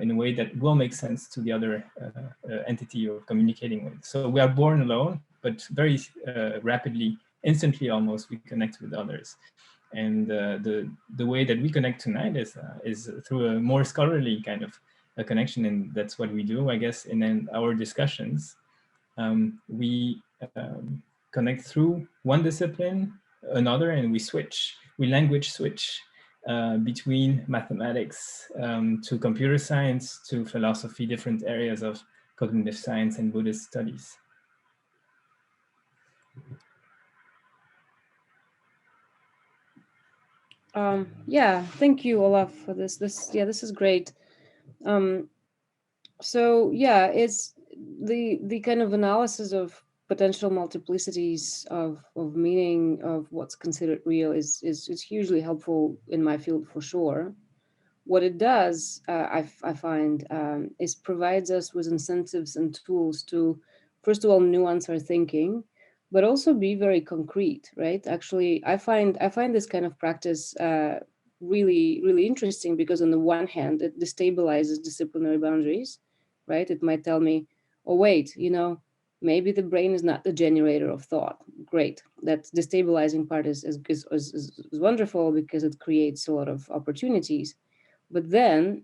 In a way that will make sense to the other entity you're communicating with. So we are born alone, but very rapidly, instantly almost, we connect with others. And the way that we connect tonight is through a more scholarly kind of a connection, and that's what we do, I guess, in our discussions. We connect through one discipline, another, and we language switch. Between mathematics to computer science to philosophy, different areas of cognitive science and Buddhist studies. Yeah, thank you, Olaf, for this. This is great. So yeah, it's the kind of analysis of potential multiplicities of meaning of what's considered real is hugely helpful in my field, for sure. What it does, I find, is provides us with incentives and tools to, first of all, nuance our thinking, but also be very concrete, right? Actually, I find this kind of practice really, really interesting, because on the one hand, it destabilizes disciplinary boundaries, right? It might tell me, oh, wait, maybe the brain is not the generator of thought. Great. That destabilizing part is wonderful because it creates a lot of opportunities. But then,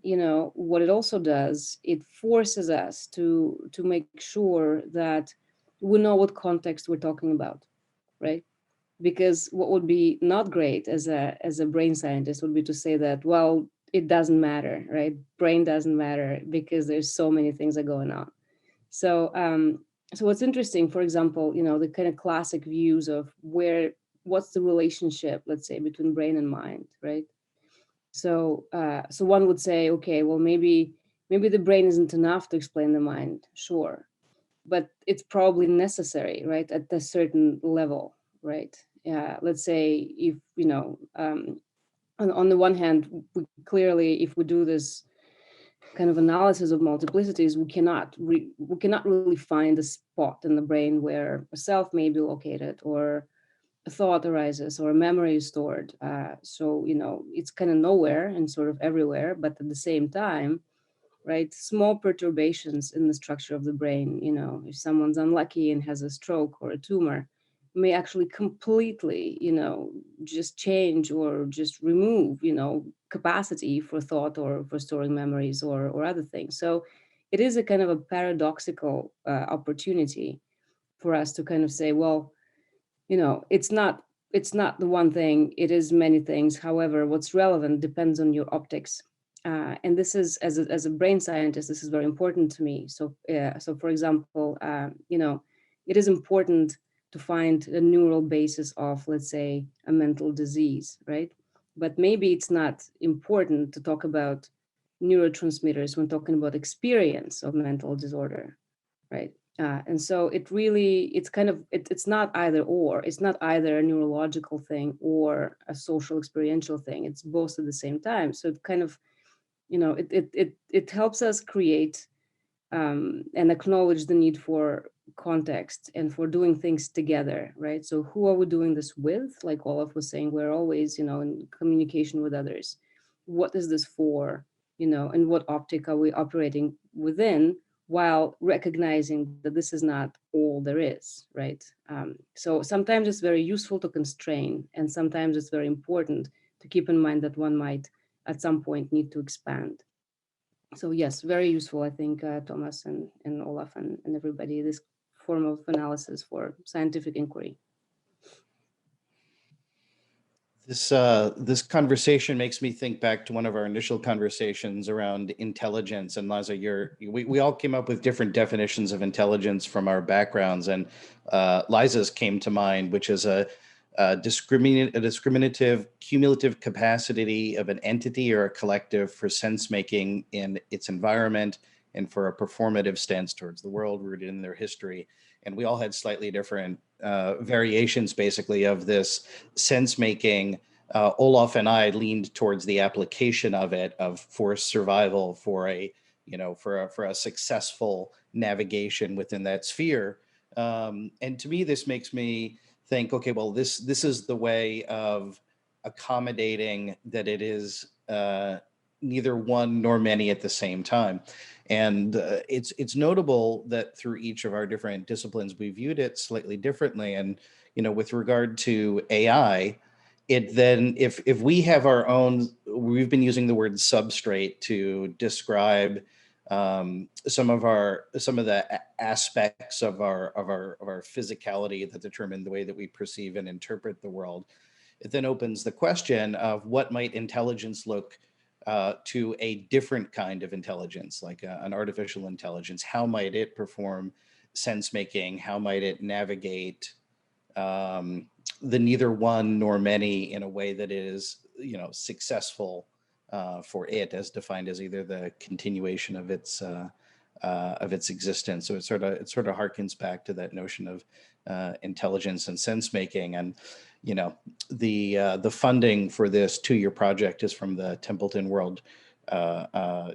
what it also does, it forces us to make sure that we know what context we're talking about, right? Because what would be not great as a brain scientist would be to say that, well, it doesn't matter, right? Brain doesn't matter because there's so many things that are going on. So what's interesting, for example, the kind of classic views of what's the relationship, let's say, between brain and mind, right? So one would say, okay, well, maybe the brain isn't enough to explain the mind, sure, but it's probably necessary, right, at a certain level, right? Let's say if on the one hand, clearly, if we do this kind of analysis of multiplicities, we cannot really find a spot in the brain where a self may be located, or a thought arises, or a memory is stored. So it's kind of nowhere and sort of everywhere, but at the same time, right, small perturbations in the structure of the brain, if someone's unlucky and has a stroke or a tumor, may actually completely, just change or just remove, capacity for thought or for storing memories or other things. So it is a kind of a paradoxical opportunity for us to kind of say, well, it's not the one thing, it is many things. However, what's relevant depends on your optics. And this is, as a brain scientist, this is very important to me. So for example, it is important to find a neural basis of, let's say, a mental disease, right? But maybe it's not important to talk about neurotransmitters when talking about experience of mental disorder, right? And so it's not either or. It's not either a neurological thing or a social experiential thing. It's both at the same time. So it kind of, it helps us create and acknowledge the need for context and for doing things together, right? So who are we doing this with? Like Olaf was saying, we're always, in communication with others. What is this for? And what optic are we operating within, while recognizing that this is not all there is, right? So sometimes it's very useful to constrain, and sometimes it's very important to keep in mind that one might at some point need to expand. So yes, very useful, I think, Thomas and Olaf and everybody, this form of analysis for scientific inquiry. This conversation makes me think back to one of our initial conversations around intelligence. And Liza, we all came up with different definitions of intelligence from our backgrounds, and Liza's came to mind, which is a discriminative, cumulative capacity of an entity or a collective for sense making in its environment and for a performative stance towards the world rooted in their history. And we all had slightly different variations, basically, of this sense making. Olaf and I leaned towards the application of it, for survival, for a successful navigation within that sphere. And to me, this makes me think, okay, well, this is the way of accommodating that it is neither one nor many at the same time. And it's notable that through each of our different disciplines, we viewed it slightly differently. And, with regard to AI, it then, if we have our own, we've been using the word substrate to describe some of the aspects of our physicality that determine the way that we perceive and interpret the world. It then opens the question of what might intelligence look to a different kind of intelligence, like an artificial intelligence. How might it perform sense making? How might it navigate the neither one nor many in a way that is, successful for it, as defined as either the continuation of its existence. So it sort of harkens back to that notion of intelligence and sense making. And the funding for this 2-year project is from the Templeton World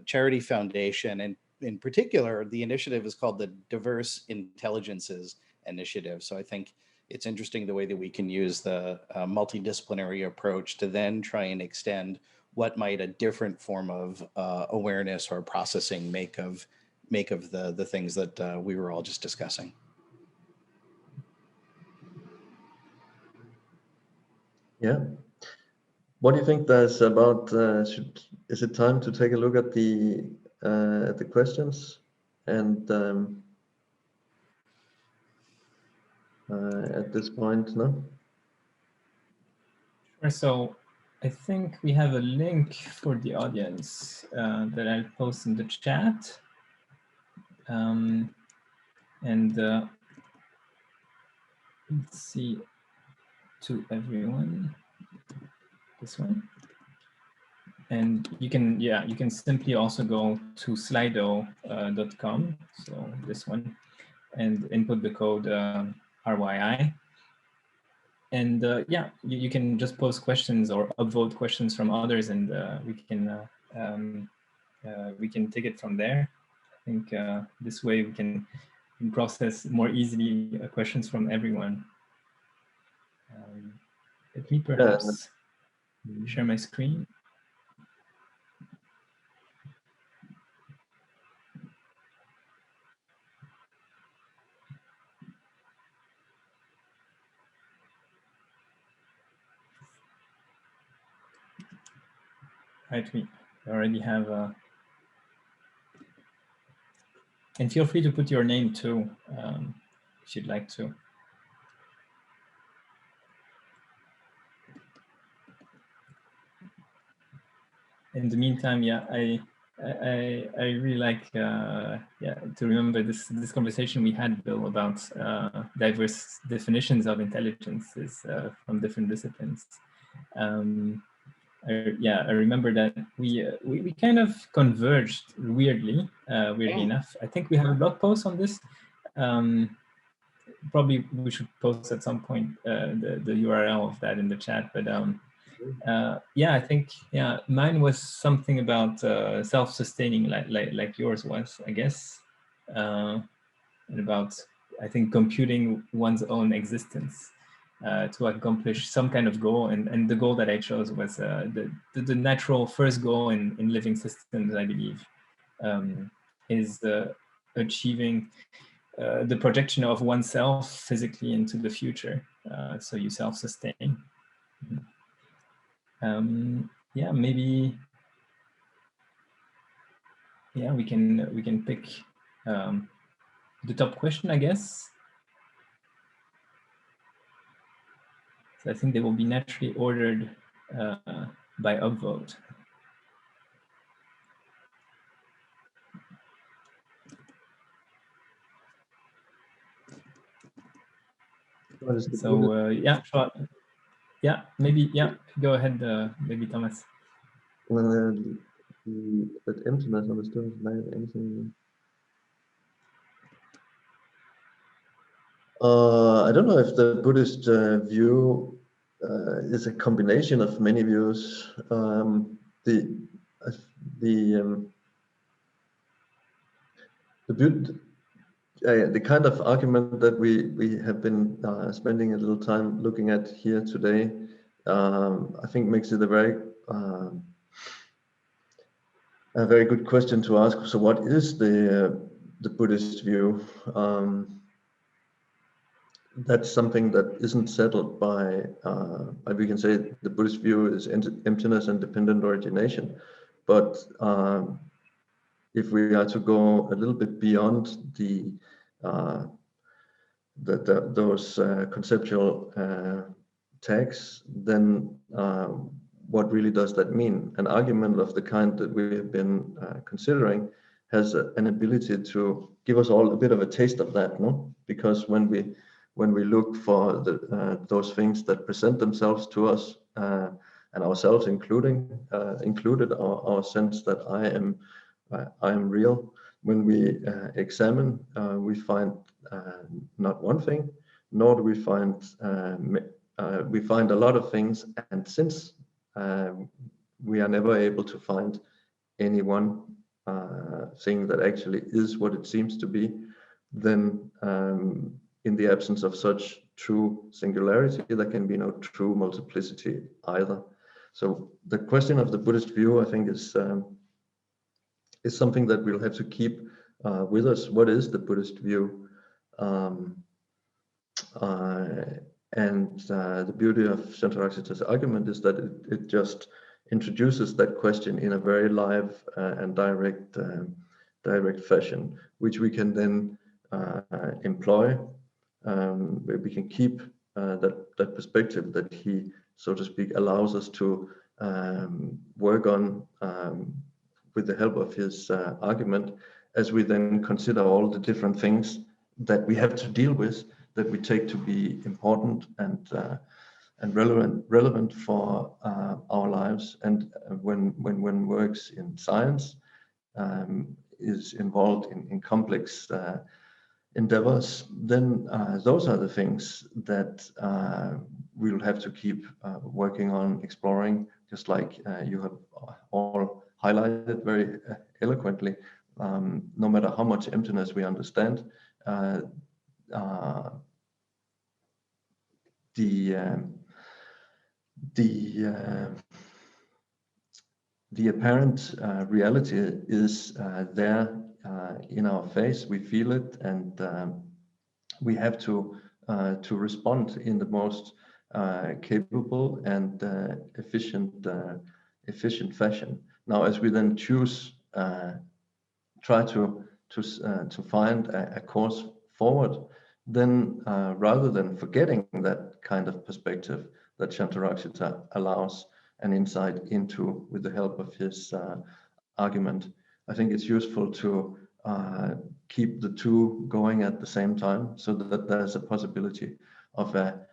Charity Foundation, and in particular, the initiative is called the Diverse Intelligences Initiative. So I think it's interesting the way that we can use the multidisciplinary approach to then try and extend what might a different form of awareness or processing make of the things that we were all just discussing. Yeah. What do you think there's about? Is it time to take a look at the questions and at this point, no? Sure. So I think we have a link for the audience that I'll post in the chat. And let's see, to everyone, this one. And you can, yeah, you can simply also go to slido.com, so this one, and input the code RYI. And yeah, you can just post questions or upvote questions from others, and we can take it from there. I think this way we can process more easily questions from everyone. Let me perhaps share my screen. Right, we already have and feel free to put your name too, if you'd like to. In the meantime, yeah, I really like yeah, to remember this conversation we had, Bill, about diverse definitions of intelligences from different disciplines. I remember that we kind of converged weirdly enough. I think we have a blog post on this. Probably we should post at some point the URL of that in the chat, but yeah, I think, yeah, mine was something about self-sustaining, like yours was, I guess, and about, I think, computing one's own existence to accomplish some kind of goal, and the goal that I chose was the natural first goal in living systems, I believe, is achieving the projection of oneself physically into the future, so you self-sustain. Yeah, maybe, yeah, we can pick the top question, I guess. So I think they will be naturally ordered by upvote. So yeah, sure. Yeah, maybe, yeah, go ahead, maybe Thomas. That emptiness understood anything. I don't know if the Buddhist view is a combination of many views. The kind of argument that we have been spending a little time looking at here today, I think makes it a very good question to ask. So, what is the Buddhist view? That's something that isn't settled by we can say the Buddhist view is emptiness and dependent origination, but if we are to go a little bit beyond those conceptual tags, then what really does that mean? An argument of the kind that we have been considering has an ability to give us all a bit of a taste of that, no? Because when we look for those things that present themselves to us, and ourselves included, our sense that I am real. When we examine, we find not one thing, nor do we find a lot of things. And since we are never able to find any one thing that actually is what it seems to be, then in the absence of such true singularity, there can be no true multiplicity either. So the question of the Buddhist view, I think, is something that we'll have to keep with us. What is the Buddhist view? And the beauty of Shantaraksita's argument is that it just introduces that question in a very live and direct fashion, which we can then employ. Where we can keep that perspective that he, so to speak, allows us to work on with the help of his argument, as we then consider all the different things that we have to deal with, that we take to be important and relevant for our lives. And when works in science is involved in complex endeavors, then those are the things that we'll have to keep working on, exploring, just like you have all highlighted very eloquently. No matter how much emptiness we understand, the apparent reality is there in our face. We feel it, and we have to respond in the most capable and efficient fashion. Now, as we then choose, try to find a course forward, then rather than forgetting that kind of perspective that Shantaraksita allows an insight into with the help of his argument, I think it's useful to keep the two going at the same time, so that there's a possibility of a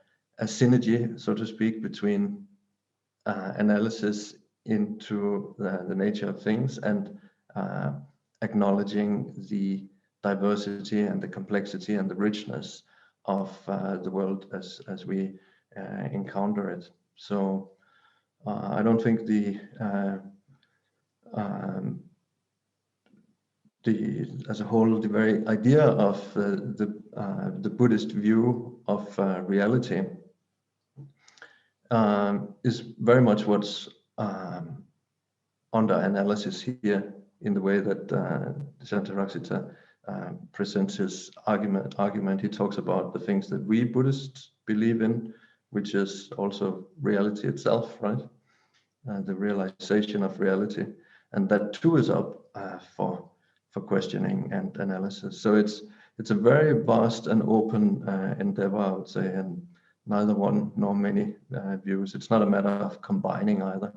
synergy, so to speak, between analysis into the nature of things and acknowledging the diversity and the complexity and the richness of the world as we encounter it. So I don't think as a whole, the very idea of the Buddhist view of reality is very much what's under analysis here, in the way that Shantaraksita presents his argument. He talks about the things that we Buddhists believe in, which is also reality itself, right? The realization of reality, and that too is up for questioning and analysis. So it's a very vast and open endeavor, I would say, and neither one nor many views. It's not a matter of combining either.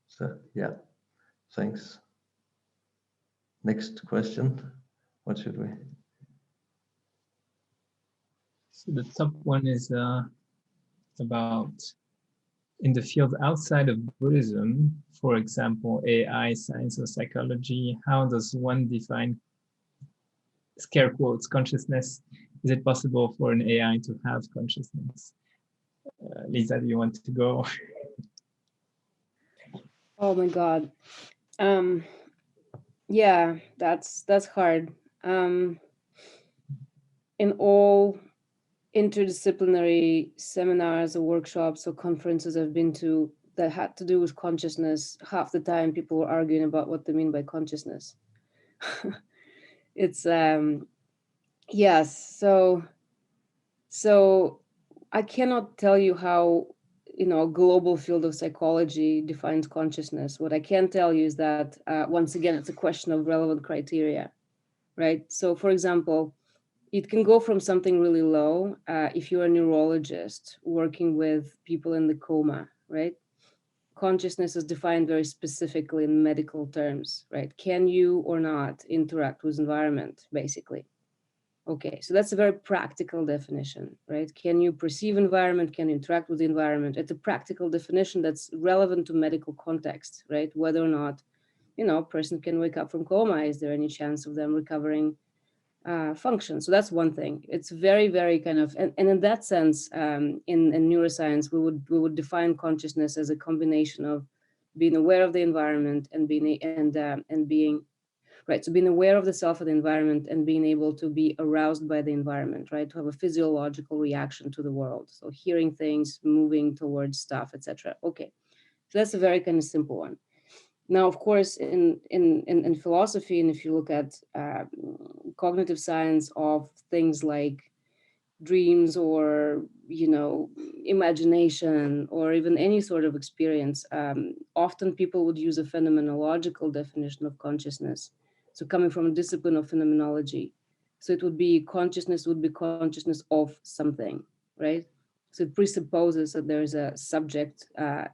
So yeah, thanks. Next question. What should we? So the top one is about, in the field outside of Buddhism, for example, AI, science, or psychology, how does one define, scare quotes, consciousness? Is it possible for an AI to have consciousness? Lisa, do you want to go? Oh my God. Yeah, that's hard. In all interdisciplinary seminars or workshops or conferences I've been to that had to do with consciousness, half the time people were arguing about what they mean by consciousness. It's yes, so I cannot tell you how, a global field of psychology defines consciousness. What I can tell you is that once again, it's a question of relevant criteria, right? So for example, it can go from something really low, if you're a neurologist working with people in the coma, right? Consciousness is defined very specifically in medical terms, right? Can you or not interact with environment, basically? Okay, so that's a very practical definition, right? Can you perceive environment? Can you interact with the environment? It's a practical definition that's relevant to medical context, right? Whether or not, a person can wake up from coma, is there any chance of them recovering function? So that's one thing. It's very, very kind of, and in that sense, in neuroscience, we would define consciousness as a combination of being aware of the environment and being right. So being aware of the self and the environment and being able to be aroused by the environment, right? To have a physiological reaction to the world. So hearing things, moving towards stuff, etc. Okay, so that's a very kind of simple one. Now, of course, in philosophy, and if you look at cognitive science of things like dreams or, you know, imagination or even any sort of experience. Often people would use a phenomenological definition of consciousness. So coming from a discipline of phenomenology. So it would be consciousness of something, right? So it presupposes that there's a subject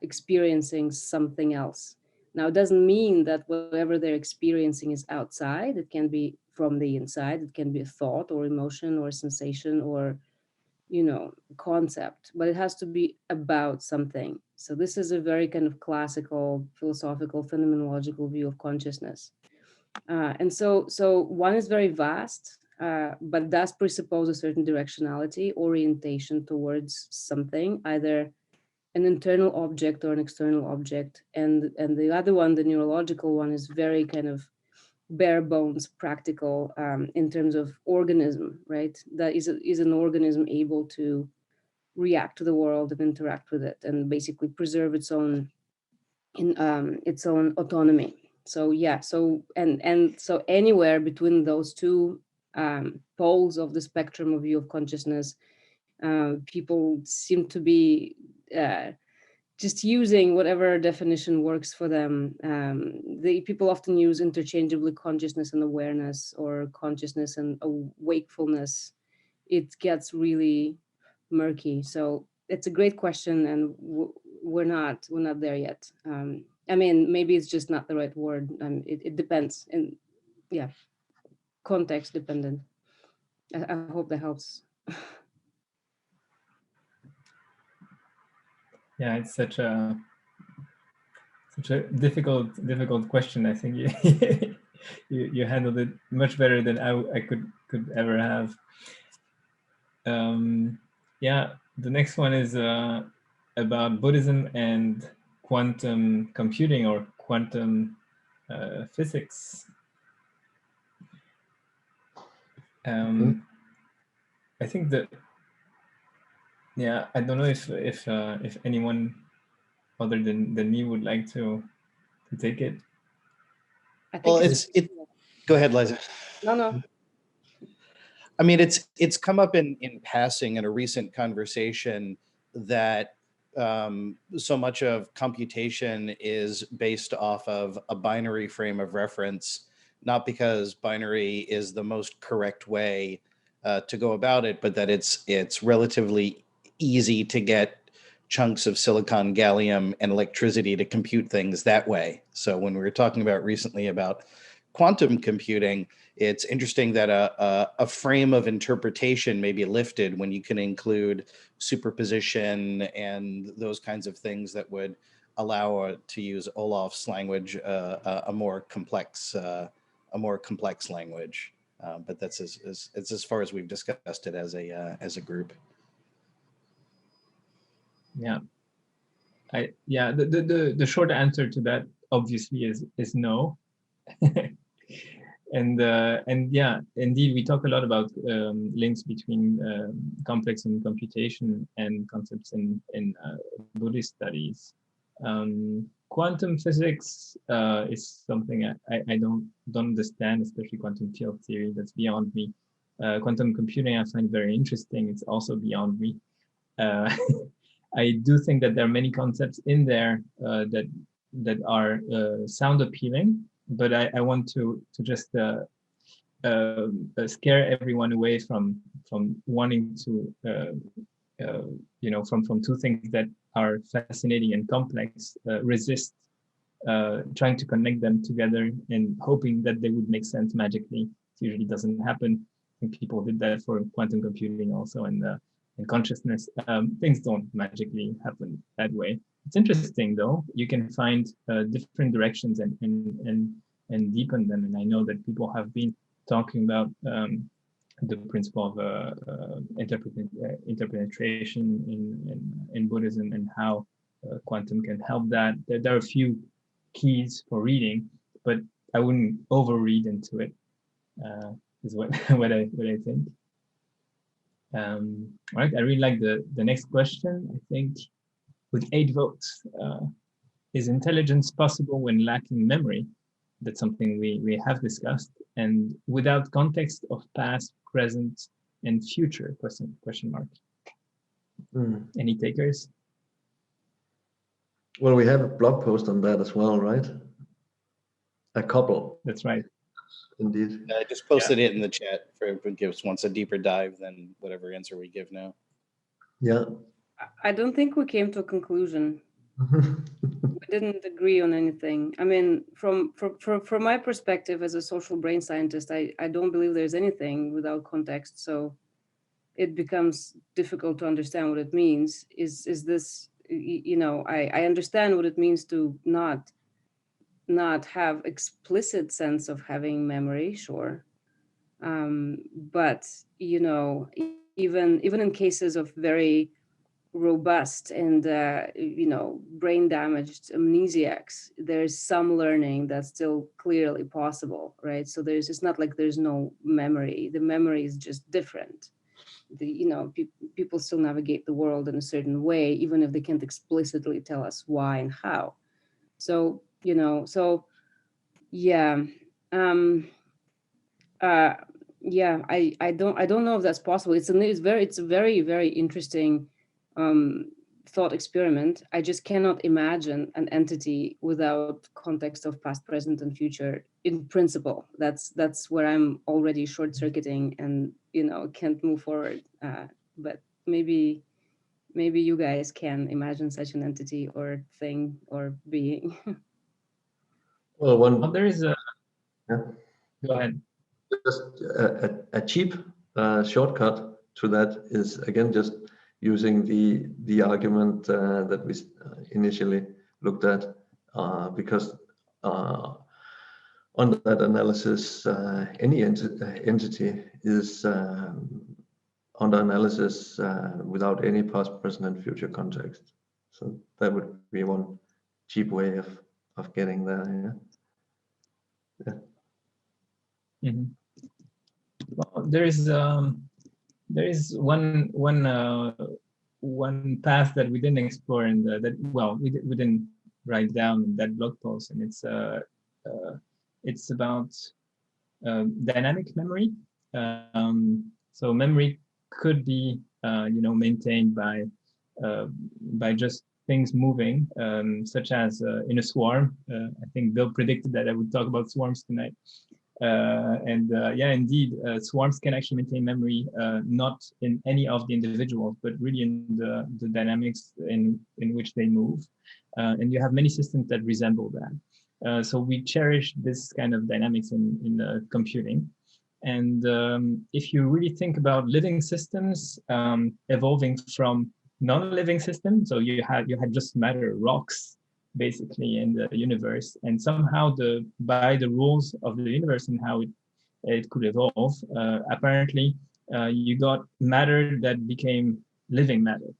experiencing something else. Now, it doesn't mean that whatever they're experiencing is outside. It can be from the inside. It can be a thought or emotion or sensation or, you know, concept, but it has to be about something. So this is a very kind of classical, philosophical, phenomenological view of consciousness. And so one is very vast, but does presuppose a certain directionality, orientation towards something, either an internal object or an external object. And the other one, the neurological one, is very kind of bare bones practical, in terms of organism, right? That is an organism able to react to the world and interact with it and basically preserve its own autonomy. So yeah, so anywhere between those two poles of the spectrum of view of consciousness, people seem to be just using whatever definition works for them. The people often use interchangeably consciousness and awareness, or consciousness and wakefulness. It gets really murky. So it's a great question, and we're not there yet. I mean, maybe it's just not the right word. It depends, and yeah, context dependent. I hope that helps. Yeah, it's such a difficult question. I think you handled it much better than I could ever have. Yeah, the next one is about Buddhism and quantum computing or quantum physics. I think that, yeah, I don't know if anyone other than me would like to take it. I think Well, it. Go ahead, Liza. No. I mean, it's come up in passing in a recent conversation that so much of computation is based off of a binary frame of reference, not because binary is the most correct way to go about it, but that it's relatively easy to get chunks of silicon, gallium, and electricity to compute things that way. So when we were talking about recently about quantum computing, it's interesting that a frame of interpretation may be lifted when you can include superposition and those kinds of things that would allow, to use Olaf's language, a more complex language. But that's as far as we've discussed it as a group. Yeah, the short answer to that obviously is no. And yeah, indeed, we talk a lot about links between complex and computation and concepts in Buddhist studies. Quantum physics is something I don't understand, especially quantum field theory. That's beyond me. Quantum computing I find very interesting. It's also beyond me. I do think that there are many concepts in there that are sound appealing, but I want to just scare everyone away from wanting to from two things that are fascinating and complex, resist trying to connect them together and hoping that they would make sense magically. It usually doesn't happen. I think people did that for quantum computing also, and consciousness. Things don't magically happen that way. It's interesting though. You can find different directions and deepen them. And I know that people have been talking about the principle of interpenetration in Buddhism and how quantum can help that. There are a few keys for reading, but I wouldn't overread into it. Is what what I think. All right, I really like the next question. I think with 8 votes, is intelligence possible when lacking memory? That's something we have discussed, and without context of past, present, and future question mark. Hmm. Any takers? Well, we have a blog post on that as well, right? A couple, That's right. indeed. I just posted it in the chat for if it gives wants a deeper dive than whatever answer we give now. Yeah. I don't think we came to a conclusion. We didn't agree on anything. I mean, from my perspective as a social brain scientist, I don't believe there's anything without context. So it becomes difficult to understand what it means. Is this, you know, I understand what it means to not have explicit sense of having memory, sure. But, you know, even in cases of very robust and you know, brain damaged amnesiacs, there's some learning that's still clearly possible, right? So it's not like there's no memory. The memory is just different. You know, people still navigate the world in a certain way, even if they can't explicitly tell us why and how. So, you know, yeah. um yeah, I don't know if that's possible. It's a very, very interesting thought experiment. I just cannot imagine an entity without context of past, present, and future in principle. That's where I'm already short circuiting and, you know, can't move forward. But maybe you guys can imagine such an entity or thing or being. Well, Well, there is a. Yeah. Go ahead. Just a cheap shortcut to that is again just using the argument that we initially looked at, because on that analysis, any entity is under analysis without any past, present, and future context. So that would be one cheap way of getting there. Yeah. Mm-hmm. Well, there is one path that we didn't explore in that we didn't write down in that blog post, and it's about dynamic memory. So memory could be maintained by just things moving, such as in a swarm. I think Bill predicted that I would talk about swarms tonight. Indeed, swarms can actually maintain memory, not in any of the individuals, but really in the dynamics in which they move. And you have many systems that resemble that. So we cherish this kind of dynamics in computing. And if you really think about living systems evolving from non-living systems, so you had just matter, rocks, basically, in the universe, and somehow by the rules of the universe and how it could evolve, apparently you got matter that became living matter,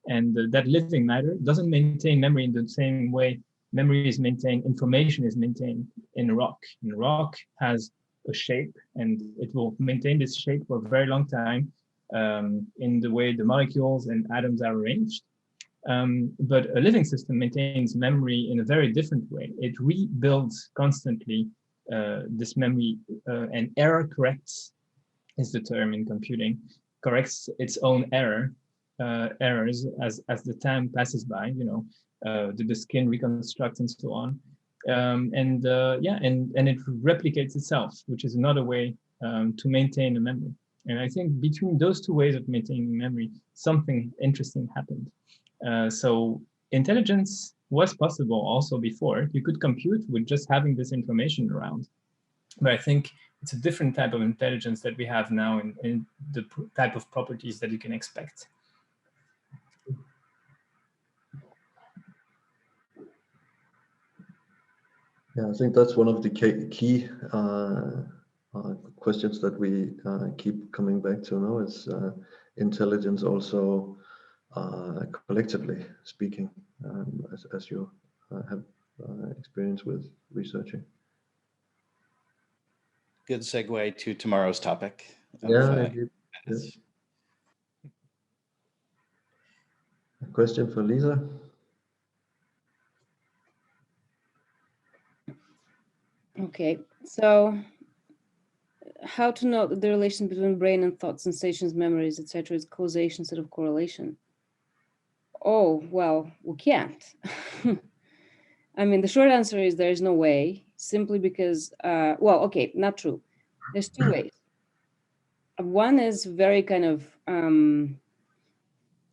and that living matter doesn't maintain memory in the same way memory is maintained, information is maintained in a rock. And rock has a shape, and it will maintain this shape for a very long time in the way the molecules and atoms are arranged. But a living system maintains memory in a very different way. It rebuilds constantly this memory, and error corrects is the term in computing, corrects its own errors as the time passes by. The skin reconstructs and so on, and it replicates itself, which is another way to maintain a memory. And I think between those two ways of maintaining memory, something interesting happened. So intelligence was possible also before. You could compute with just having this information around. But I think it's a different type of intelligence that we have now in the type of properties that you can expect. Yeah, I think that's one of the key questions that we keep coming back to now is intelligence also collectively speaking, as you have experience with researching. Good segue to tomorrow's topic. Yes. A question for Lisa? Okay, so how to know that the relation between brain and thoughts, sensations, memories, etc. is causation instead of correlation? Oh, well, we can't. I mean, the short answer is there's no way, simply because, well, okay, not true. There's two ways. One is very kind of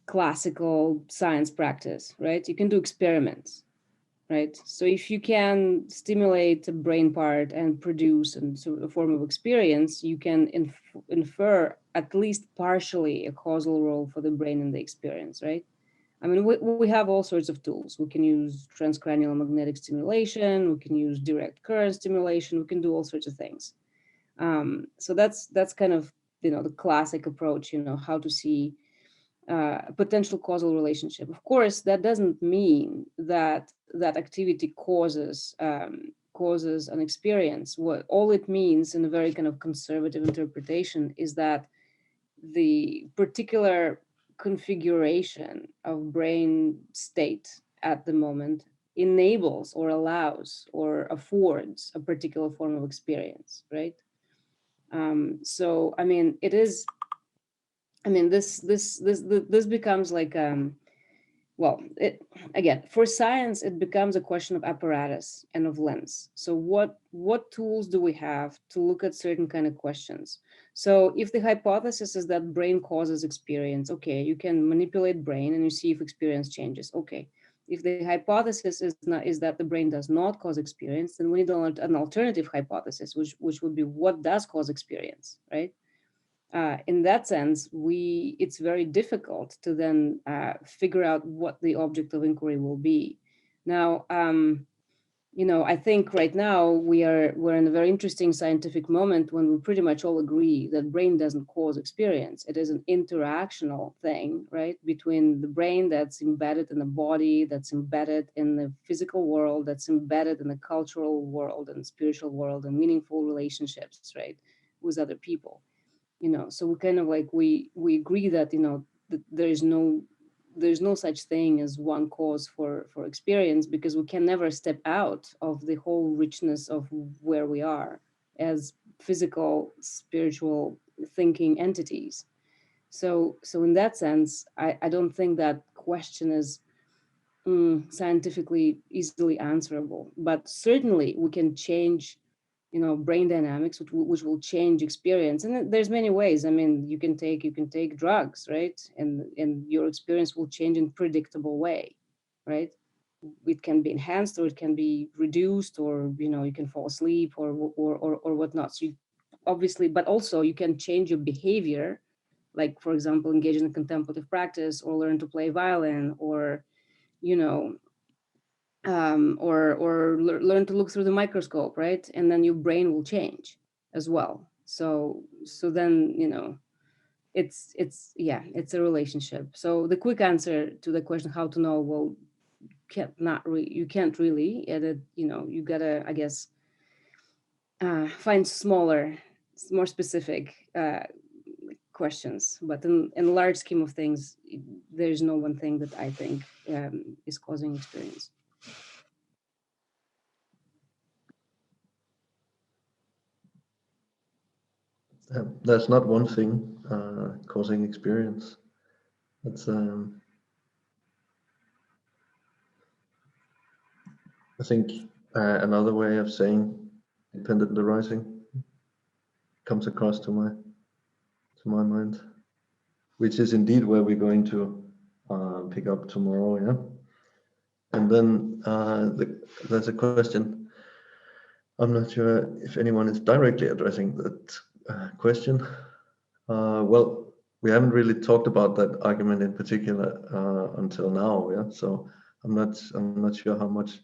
classical science practice, right? You can do experiments, right? So if you can stimulate a brain part and produce a form of experience, you can infer at least partially a causal role for the brain in the experience, right? I mean, we have all sorts of tools. We can use transcranial magnetic stimulation. We can use direct current stimulation. We can do all sorts of things. So that's kind of, the classic approach, how to see a potential causal relationship. Of course, that doesn't mean that that activity causes an experience. What all it means, in a very kind of conservative interpretation, is that the particular configuration of brain state at the moment enables or allows or affords a particular form of experience, right? So I mean, this becomes like well, again, for science, it becomes a question of apparatus and of lens. So what tools do we have to look at certain kind of questions? So if the hypothesis is that brain causes experience, okay, you can manipulate brain and you see if experience changes. Okay. If the hypothesis is that the brain does not cause experience, then we need an alternative hypothesis, which would be what does cause experience, right? In that sense, it's very difficult to then figure out what the object of inquiry will be. Now, I think right now we're in a very interesting scientific moment when we pretty much all agree that brain doesn't cause experience. It is an interactional thing, right, between the brain that's embedded in the body, that's embedded in the physical world, that's embedded in the cultural world and spiritual world and meaningful relationships, right, with other people. So we kind of like we agree that that there's no such thing as one cause for experience, because we can never step out of the whole richness of where we are as physical, spiritual, thinking entities. So in that sense, I don't think that question is scientifically easily answerable, but certainly we can change brain dynamics, which will change experience. And there's many ways. I mean, you can take drugs, right? And your experience will change in predictable way, right? It can be enhanced or it can be reduced, or you can fall asleep or whatnot. So obviously, but also you can change your behavior, like for example, engage in a contemplative practice or learn to play violin, or you know learn to look through the microscope, right? And then your brain will change as well. So then it's a relationship. So the quick answer to the question how to know, well, you can't really. You gotta, I guess, find smaller, more specific questions. But in large scheme of things, there's no one thing that I think is causing experience. There's not one thing causing experience. That's I think another way of saying dependent arising comes across to my mind, which is indeed where we're going to pick up tomorrow. Yeah, and then there's a question. I'm not sure if anyone is directly addressing that question. Well, we haven't really talked about that argument in particular until now. Yeah, so I'm not sure how much.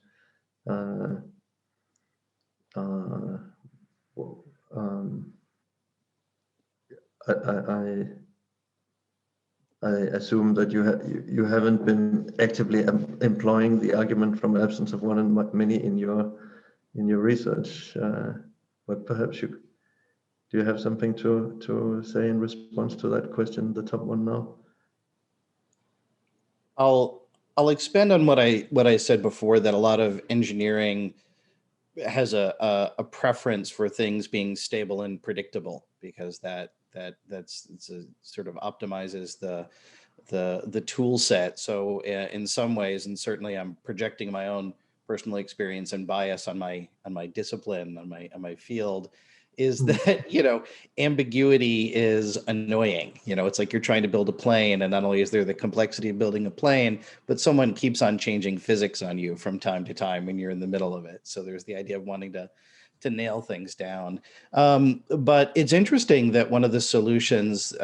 I assume that you haven't been actively employing the argument from absence of one and many in your research, but perhaps do you have something to say in response to that question, the top one now? I'll expand on what I said before, that a lot of engineering has a preference for things being stable and predictable, because that's sort of optimizes the tool set. So in some ways, and certainly I'm projecting my own personal experience and bias on my discipline, on my field, is that, ambiguity is annoying. It's like you're trying to build a plane, and not only is there the complexity of building a plane, but someone keeps on changing physics on you from time to time when you're in the middle of it. So there's the idea of wanting to nail things down. But it's interesting that one of the solutions,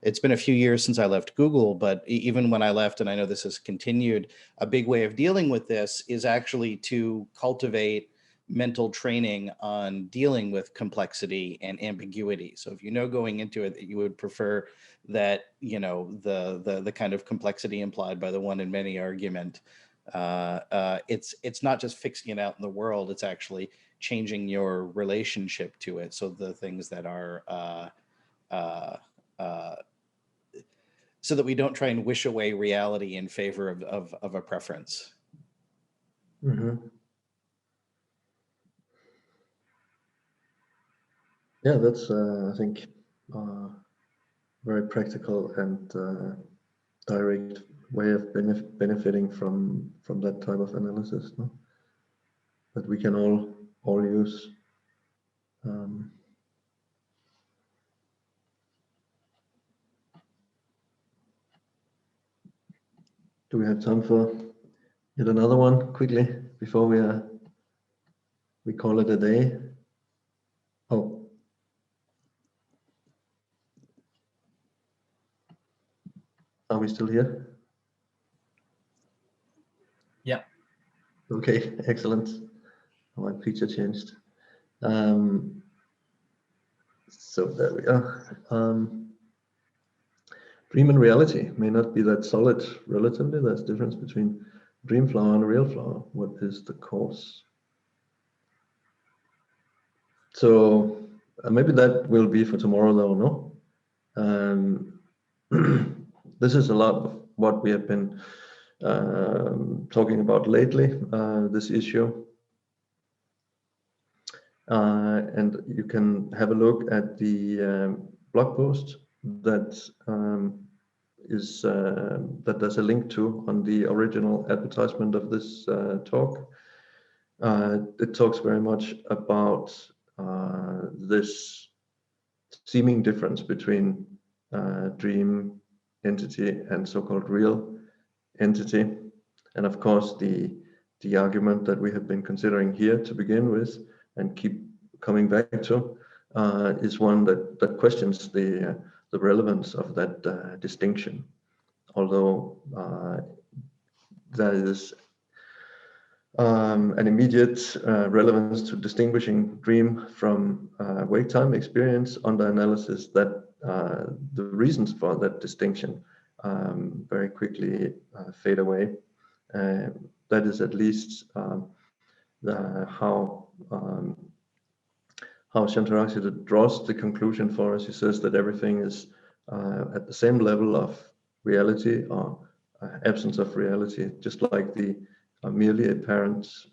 it's been a few years since I left Google, but even when I left, and I know this has continued, a big way of dealing with this is actually to cultivate mental training on dealing with complexity and ambiguity. So if going into it that you would prefer that, the kind of complexity implied by the one in many argument, it's not just fixing it out in the world, it's actually changing your relationship to it. So the things that are so that we don't try and wish away reality in favor of a preference. Mm-hmm. Yeah, that's I think very practical and direct way of benefiting from that type of analysis, no? That we can all use. Do we have time for yet another one quickly before we call it a day? Oh. Are we still here? Yeah. Okay, excellent. My picture changed. So there we are. Dream and reality may not be that solid relatively. There's a difference between dream flower and real flower. What is the cause? So maybe that will be for tomorrow though, no? This is a lot of what we have been talking about lately, this issue. And you can have a look at the blog post that that there's a link to on the original advertisement of this talk. It talks very much about this seeming difference between dream entity and so-called real entity, and of course the argument that we have been considering here to begin with and keep coming back to is one that questions the relevance of that distinction, although there is an immediate relevance to distinguishing dream from wake time experience under analysis, that the reasons for that distinction very quickly fade away. That is at least how Shantaraksita draws the conclusion for us. He says that everything is at the same level of reality or absence of reality, just like the merely apparent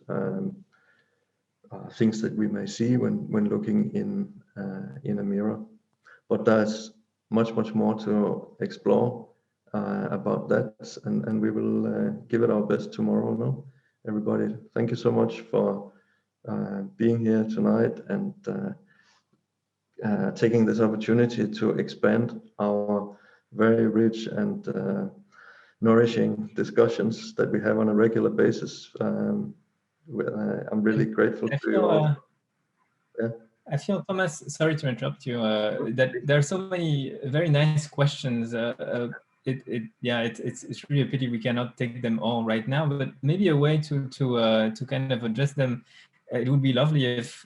things that we may see when looking in a mirror. But there's much more to explore about that, and we will give it our best tomorrow. No, everybody, thank you so much for being here tonight and taking this opportunity to expand our very rich and nourishing discussions that we have on a regular basis. I'm really grateful to you all. Yeah. I feel, Thomas, sorry to interrupt you, that there are so many very nice questions. It's really a pity we cannot take them all right now, but maybe a way to kind of address them. It would be lovely if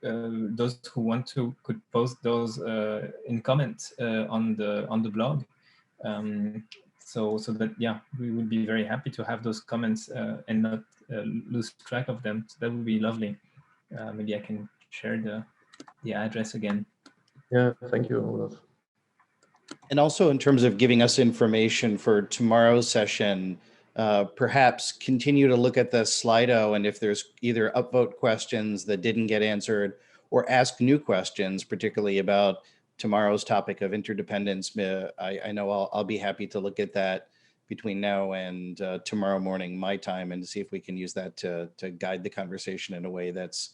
those who want to could post those in comments on the blog. So that, yeah, we would be very happy to have those comments and not lose track of them. So that would be lovely. Maybe I can share the address again. Yeah, thank you, Olaf. And also in terms of giving us information for tomorrow's session, perhaps continue to look at the Slido, and if there's either upvote questions that didn't get answered, or ask new questions, particularly about tomorrow's topic of interdependence, I know I'll be happy to look at that between now and tomorrow morning, my time, and see if we can use that to guide the conversation in a way that's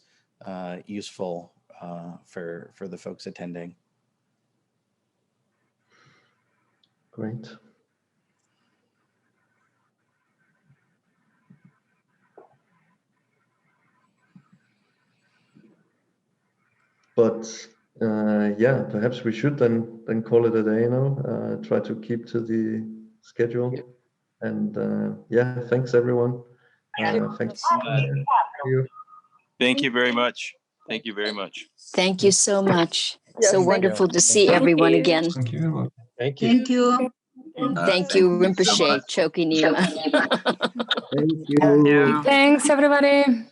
useful for the folks attending. Great. But yeah, perhaps we should then call it a day now. Try to keep to the schedule. And yeah, thanks everyone. Thanks. You. Thank you very much. Thank you very much. Thank you so much. Yes, So thank wonderful to see everyone again. Thank you. Thank you. Thank you. Thank you, Rinpoche, Choki Nima. Thank you. Thanks, everybody.